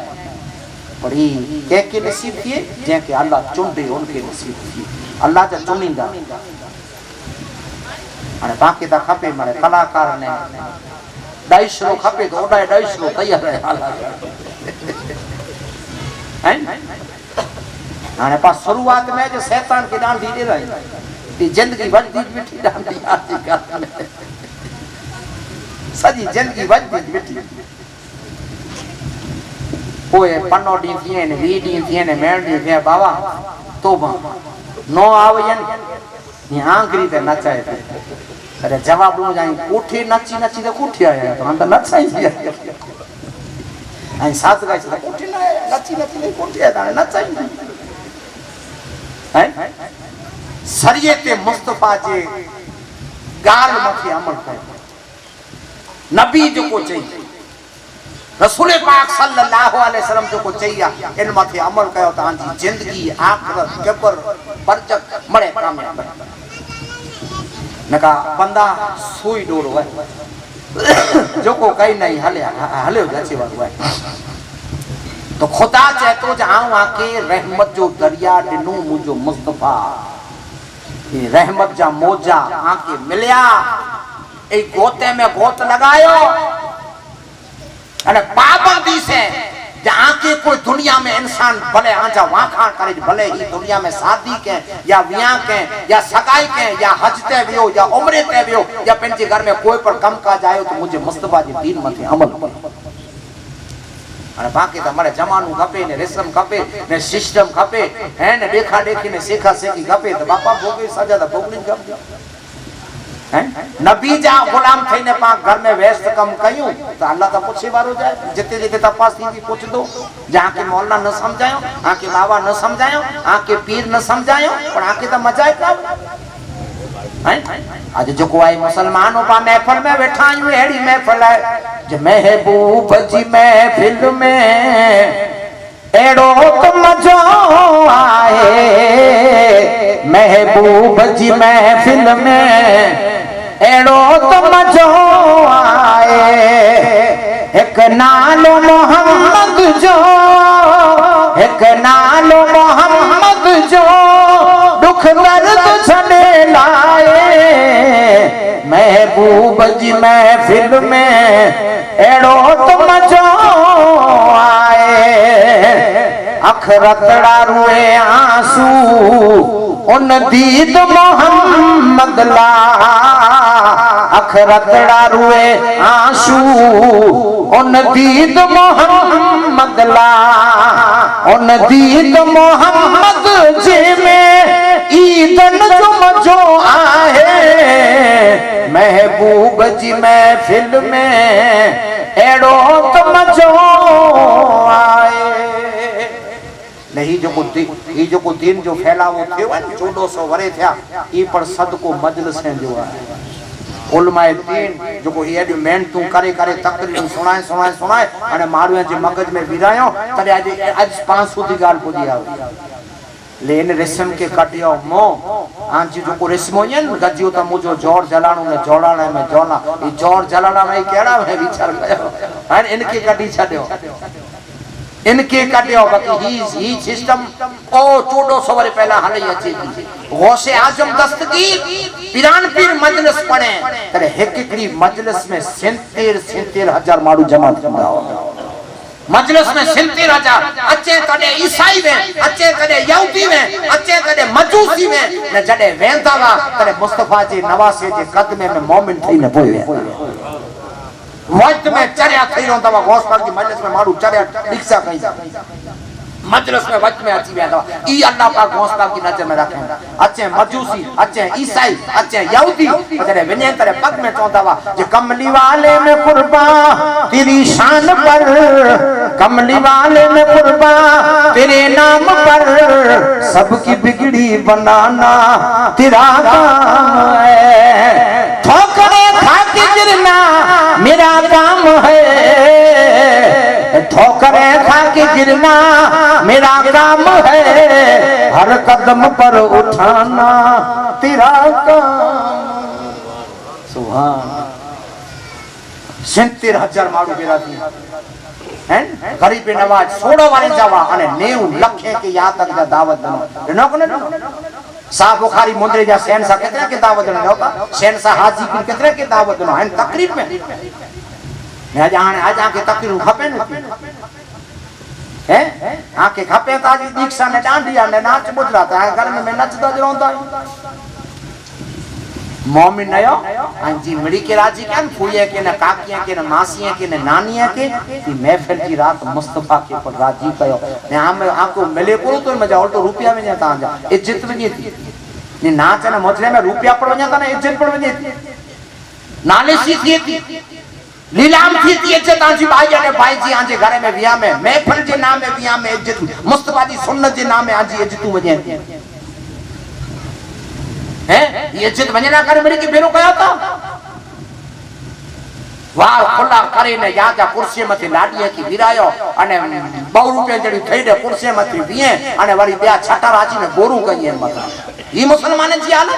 बड़ी के नसीब किए जैके अल्लाह चुंडे उनके नसीब किए अल्लाह जा चुनिंदा। अने बाकी दा खपे मारे कलाकार ने 250 खपे तो 250 तैयार है हैं। अने पास शुरुआत में जो शैतान की डांडी दे रही जिंदगी वजदी मिठी डांडी आती कर सजी जिंदगी वजदी मिठी ओए पन्नो डी थिए ने वी डी थिए ने मेल डी थिए बाबा तोबा नो आवयन नी आंगरी ते नचाए थे। अरे जवाब दो जाई कोठी नची नची ते कोठी आया तो हम तो नचाई दिया आई साथ गाय से कोठी ना नची नची ने कोठी आया नचाई हैं शरीयत मुस्तफा जे गाल मथे अमल कर नबी जो को चाहिए रसूल पाक सल्लल्लाहु अलैहि वसल्लम जो को चाहिए इन मथे अमल कयो तां जी जिंदगी आखिरत कबर बरजक मरे कामयाब नका बंदा सुई डोरो है जो को कई नहीं हले हले जचे वालो है तो खुदा चाहे तो जाऊं आके रहमत जो दरिया दिनू मुझो मुस्तफा ये रहमत जा मोजा आके मिलया एक गोते में गोत लगायो अरे पाबंदी से जहाँ के कोई दुनिया में इंसान भले आजा वाखान करे भले ही दुनिया में शादी के या ब्याह के या सगाई के या हज ते भी हो या उम्रे ते भी हो या पेंचे घर में कोई पर कम का जाए तो मुझे मुस्तफा जी दीन मथे अमल अरे बाकी तो हमारे जमानू खपे ने रेशम खपे ने सिस्टम खपे है ने देखा देखी ने सीखा सीखी खपे तो बापा भोगे सजा तो भोगनी खपे हैं नबी जा गुलाम थईने पा घर में व्यस्त कम कयूं तो अल्लाह तो पूछे वारो जाए जिते जिते तपास थी पूछ दो जहां के मौलाना न समझायो आके बाबा न समझायो आके पीर न समझायो पर आके तो मजा है हैं आज जो कोई मुसलमानों पा महफिल में बैठा हूं एड़ी महफिल है जे महबूब जी महफिल में एड़ो तो मजो आए महबूब जी महफिल में एड़ो तो मजो आए एक नालो मोहम्मद जो एक नालो मोहम्मद जो दुख दर्द छने लाए महबूब जी महफिल में एड़ो तो मजो आए अखरतड़ा रुए आंसू उन दीद मोहम्मद ला, अखरतड़ा रुए आंसू उन दीद मोहम्मद ला, उन दीद मोहम्मद जे में ईदन जो मजो आहे, महबूब जी महफिल में एड़ो तो मजो आए। नहीं जो को दिन जो फैलावो थियो 1400 वरे थिया ई पर सदको मजलिस जो आहे। उलमाए दीन जो को ये मेहनतू करे करे तकरीर सुनाए अने माण्हू जे मगज में विरायो तडे आज 500 दी गाल पुजी आयो। लेन रेशम के कटियो मो आंजी जो को रेशमो न गजियो त मुजो जोर जलाणो ने जोड़ाणे में जोला ई जोर जलाणा में केड़ा है विचार कयो हां इनके कटी छड्यो इनके कटियो बाकी ही सिस्टम ओ 1400 वर पहला हले अचे गौसे आजम दस्तगीर पिरान पीर मजलिस पड़े तरे एक मजलिस में 77,000 माण्हू जमा थींदा हो। मजलिस में 77,000 अचे कदे ईसाई में अचे कदे यहूदी में अचे कदे मजूसी में न जडे वेंदा वा तरे मुस्तफा जी नवासे जे कदमे में मोमिन थई न पोए वक्त में चरिया थई रहंदा वा गौस पाक जी मजलिस में माण्हू चरिया दीक्षा कई मजलिस में वक्त में अची वेंदा ई अल्लाह पाक गौस पाक की नजर में रखे। अचे मजूसी अचे ईसाई अचे यहूदी जडे वने तरे पग में चौंदा वा जे कमली वाले में कुर्बान तेरी शान पर, कमली वाले में कुर्बान तेरे नाम पर, सबकी बिगड़ी बनाना तेरा काम है, ठोकरे खा के गिरना मेरा काम है, ठोकरे खा के गिरना मेरा काम है, हर कदम पर उठाना तेरा काम। सुभान 77,000 माण्हू भेड़ा थी हैं गरीब नवाज 16 वारे जावा अने 90 लाख के यहाँ तक जा दावत नो कोने शाह बुखारी मुंद्रे जा शहनशाह कितने के दावत नो होता शहनशाह हाजी की कितने के दावत नो हैं तकरीब में मैं आज आके तकरीर खपे न हैं आके खपे त आज दीक्षा ने डांडिया ने नाच बुझरा था घर में नचदा रहंदा मोमिन नयो अंजी मड़ी के राजी के फुए के न काकिया के न मासिया के न नानिया के ई महफिल की रात मुस्तफा के पर राजी कयो ने हम आपको मिले को तो मजा और तो रुपया में जाता जा इज्जत में थी ने नाच न मोजले में रुपया पर वञा था न इज्जत पर वञे नाले सी थी लीलाम थी इज्जत आजी भाई ने भाई जी आजे घर में विया में महफिल जे नाम में विया में इज्जत मुस्तफा दी सुन्नत जे नाम में आजी इज्जत वञे हैं ये इज्जत वंजना करे मेरे के बेरो कया था वाह खुला करे ने या जा कुर्सी मथे लाडीए की विरायो अने 2 रुपया जड़ी थई दे कुर्सी मथे विए अने वाली बया छटा राजी ने गोरू कहिए मथा ई मुसलमान जी हाल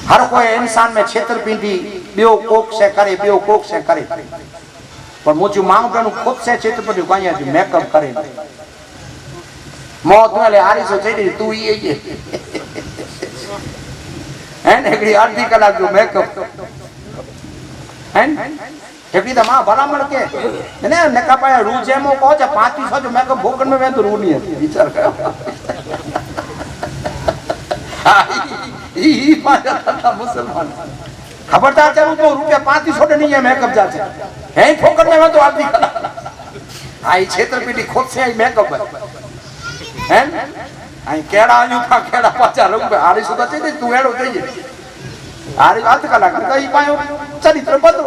हर कोई इंसान में छेतरपिंडी बियो कोक से करे पर मुझे मांग बनु खुद से छेतरपिंडी काया जी मेकअप करे मौत वाले हारी सो चली तू ही है हैं एकड़ी आधी कलाक जो मेकअप हैं एकड़ी त मां भला मण के ने नका पाया रू जेमो को 3500 जो मेकअप भोकन में वे तो रू नहीं है विचार कयो ई पाजा था मुसलमान खबरदार चलो तो रुपया 3500 नहीं है मेकअप जाचे हैं भोकन में तो आधी कलाक आई छेतरपिंडी खुद से आई मेकअप हैं आई केड़ा आयु का केड़ा 50 रुपया हारी सुदा चई तू एड़ो देजे हारी बात कला कई पायो चरित्र बदलो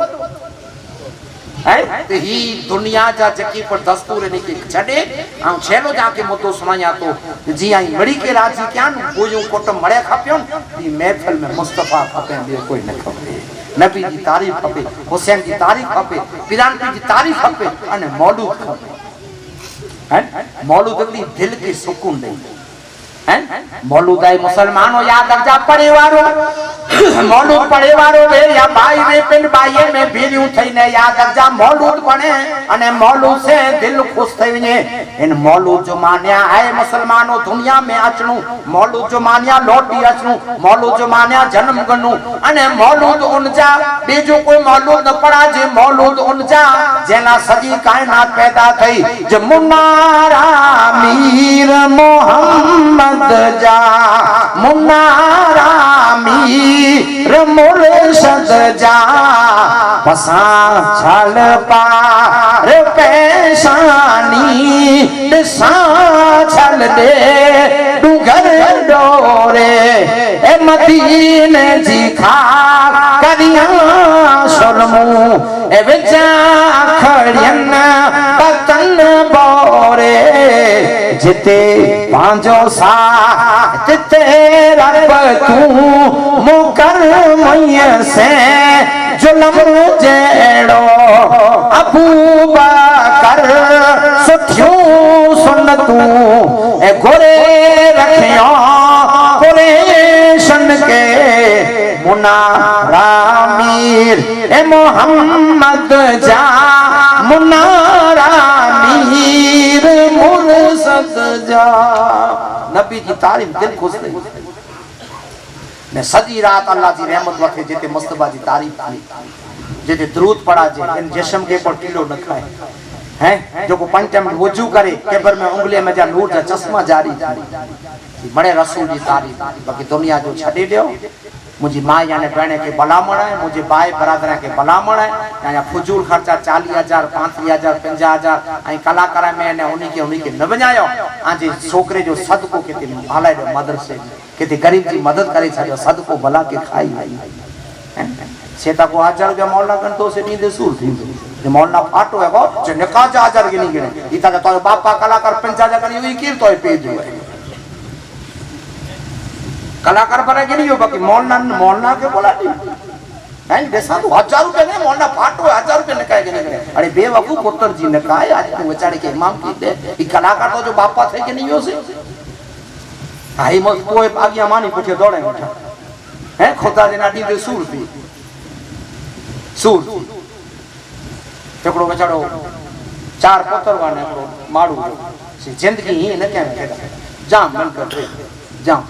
हैं ते ही दुनिया जा जकी पर दस्तूर ने के छडे आ छेलो जाके मुद्दो सुनाया तो जी आई मड़ी के राजी क्यान कोयो कोट मळे खपियो ई महफिल में मुस्तफा खपे बे कोई न खपे नबी जी तारीफ खपे हुसैन जी तारीफ खपे पिरान जी तारीफ खपे अने मौलूद खपे हैं मौलूद की दिल के सुकून दे हैं मौलूद है मुसलमानो याद रख जा परिवारो मौलूद पढ़े वारो वे या भाई वे पिन भाई में भेरियूं थईने याद रखजा मौलूद पढ़े अने मौलूद से दिल खुश थई वने इन मौलूद जो मान्या है मुसलमानों दुनिया में अचणू मौलूद जो मान्या लौटी अचणू मौलूद जो मान्या जन्म गणू अने मौलूद उनजा बीजो कोई मौलूद न पढ़ा जे मौलूद उनजा जेना सजी कायनात पैदा थई जे मुन्नारा मीर मोहम्मद जा मुन्नारा मीर मुर्शद जा बसा छल पार पेशानी दिसा छल दे डूगर डोरे ए मदीने जी खा करिया सुरमू ए विचा खड़ियन पतन बोरे जिते पांजो सा जिते रब तू मुकर मैया से जुलम जेड़ो अबू बकर सुठियूं सुन्नतू ए गोरे रखियो कुरैशन के मुनारा मीर ए मोहम्मद जा मुनारा मीर मुर्शद जा नबी की तारीफ दिल खुश थी ने सजी रात अल्लाह जी रहमत वखे जेते मुस्तफा जी तारीफ थी जेते दरूद पढ़ा जे इन जिस्म के पर टीलो न खाए हैं जो को पंज टाइम वजू करे केबर में उंगली में जा नूर जा चश्मा जारी बड़े रसूल की तारीफ बाकी दुनिया जो छड़े दियो मुझी मां याने बहने के भलामण है मुझे भाई बरादर के भलामण है या फुजूल खर्चा 40,000 35,000 50,000 आई कलाकार में ने उन्हीं के न बजायो आजे छोकरे जो सदको केते हालाए दो मदरसे केते गरीब की मदद करे छो सदको भला के खाई सेता को 1000 रुपया मौला गणतो से दी दे सूर थी जे मौला फाटो है वो जे निकाह 1000 के नहीं गिने इता तो बापा कलाकार 50,000 करी हुई कीर तो पेज है कलाकार पर गिनी हो बाकी मौलाना के बोला दी हैं देसा तो 1000 रुपया नहीं मौलाना फाटो 1000 रुपया निकाय के नहीं अरे बेवकूफ पुत्र जी निकाय आज तू बेचारे के इमाम की दे ई कलाकार तो जो बापा थे के नहीं हो से आई मत कोई आगे मानी पूछे दौड़े उठा हैं खुदा जना दी दे सूर थी सूर एकड़ो बेचारो 4 पुत्र वाने माड़ू जिंदगी ही न के जाम मन कर जाम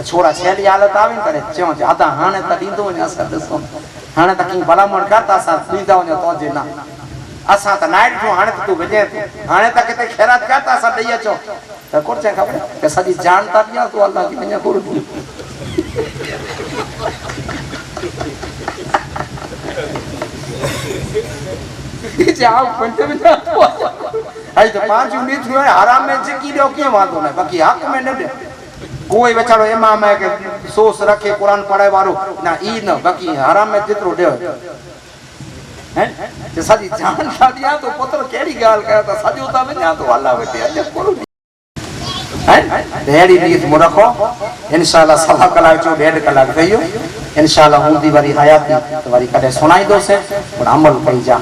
छोरा छेली हालत आवे करे चो आदा हाने त दींदो ने असा दसो हाने त की भलामण करता सा सुईदा ने तो जे ना असा त नाइट जो हाने तू वजे हाने त केते खैरात करता सा दई अचो त कोचे खबर के सदी जानता दिया तो अल्लाह की मन्या कोर जाओ पंच में तो आई तो 5 मिनट हुए आराम में जिकी दो के वांदो ना बाकी हक में न दे कोई बेचारो इमाम है के सोच रखे कुरान पढ़े वारो ना ई न बाकी हराम में जितरो दे हैं जे सदी जान दिया तो पुत्र केड़ी गाल करता सजो ता व냐 तो अल्लाह बेटे अज कोरो हैं डेढ़ी नीत मु रखो इंशाल्लाह सवा कलाक जो 1.5 कलाक थयो इंशाल्लाह हुंदी वारी हयाती तो वारी कदे सुनाई दो से और अमल कई जा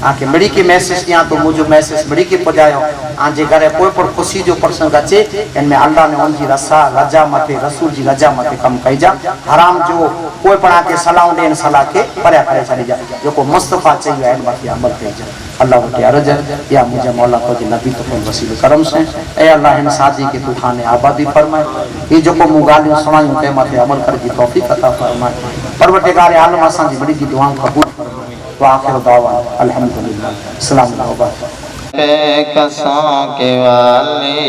आके मिड़ी के मैसेज दिया तो मुझे मैसेज मिड़ी के पजायो आजे घरे कोई पर खुशी जो प्रसंग अचे इनमें अल्लाह ने उनकी रजा मते रसूल जी रजा मते कम कई जा हराम जो कोई पण आके सलाह दे इन सलाह के परया करे चली जा जो को मुस्तफा चाहिए है बाकी अमल कई जा अल्लाह के अर्ज या मुझे मौला को जी नबी तो वसीले करम से ए अल्लाह इन साजी के तू खाने आबादी फरमाए ये जो को मुगालियों सुनायूं ते मथे अमल कर की तौफीक अता फरमाए परवरदिगार आलम असा जी बड़ी की दुआएं कबूल फरमाए व आखिर दावा अल्हम्दुलिल्लाह अस्सलाम वालेकुम कसों के वाले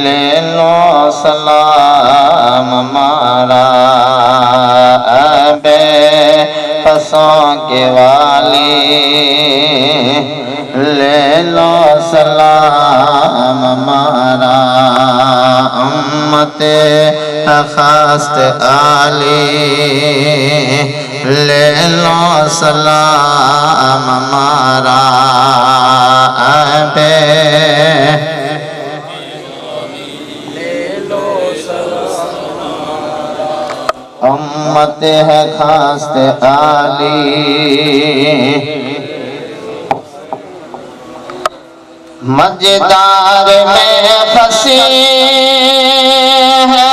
ले लो सलाम हमारा अबे कसों के वाले ले लो सलाम हमारा उम्मते खास्त आली ले लो सलाम हमारा अबे उम्मत है खास्त आली मजेदार में फंसी है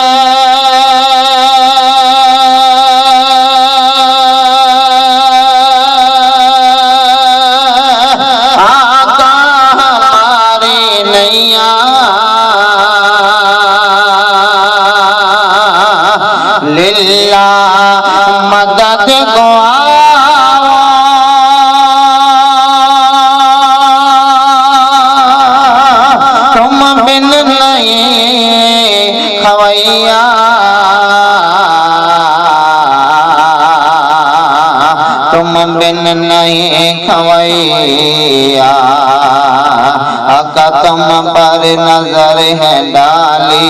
दिन नहीं खवैया आका तुम पर नजर है डाली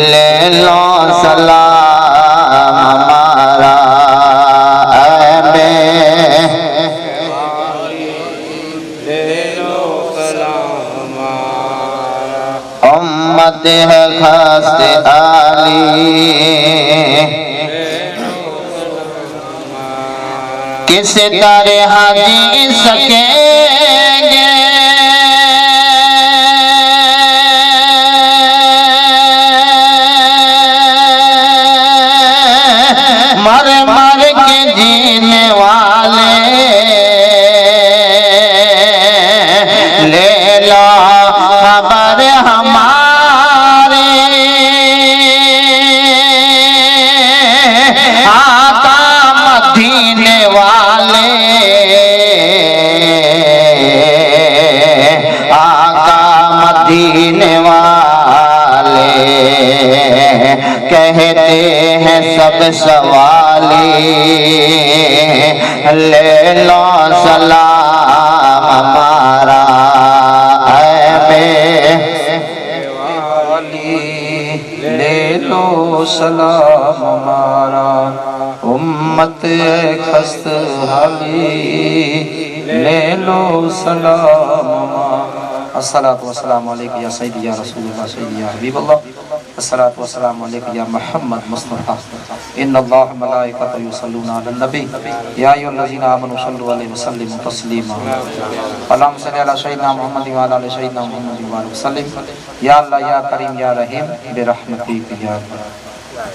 ले लो सलाम हमारा उम्मत है खास आली किस तरह जी सकेंगे मर मर के जीने वाले ले लो खबर हमारे आका मदीने वाले आका मदीने वाले कहते हैं सब सवाली ले लो सलाम हमारा ले लो सलाम हमारा उम्मत खस्त हाली ले लो सलाम अस्सलातु वस्सलामु अलैका या सय्यदी या रसूलल्लाह सय्यदी या हबीबल्लाह अस्सलातु वस्सलामु अलैका या मुहम्मद मुस्तफा इन्नल्लाह व मलाइकतहु युसल्लूना अलन नबी या अय्युहल्लज़ीना आमनू सल्लु अलैहि व सल्लिमू तस्लीमा अल्लाहुम्मा सल्लि अला सय्यिदिना मुहम्मद व अला आलि सय्यिदिना मुहम्मद व सल्लिम या अल्लाह या करीम या रहीम बिरहमतिक या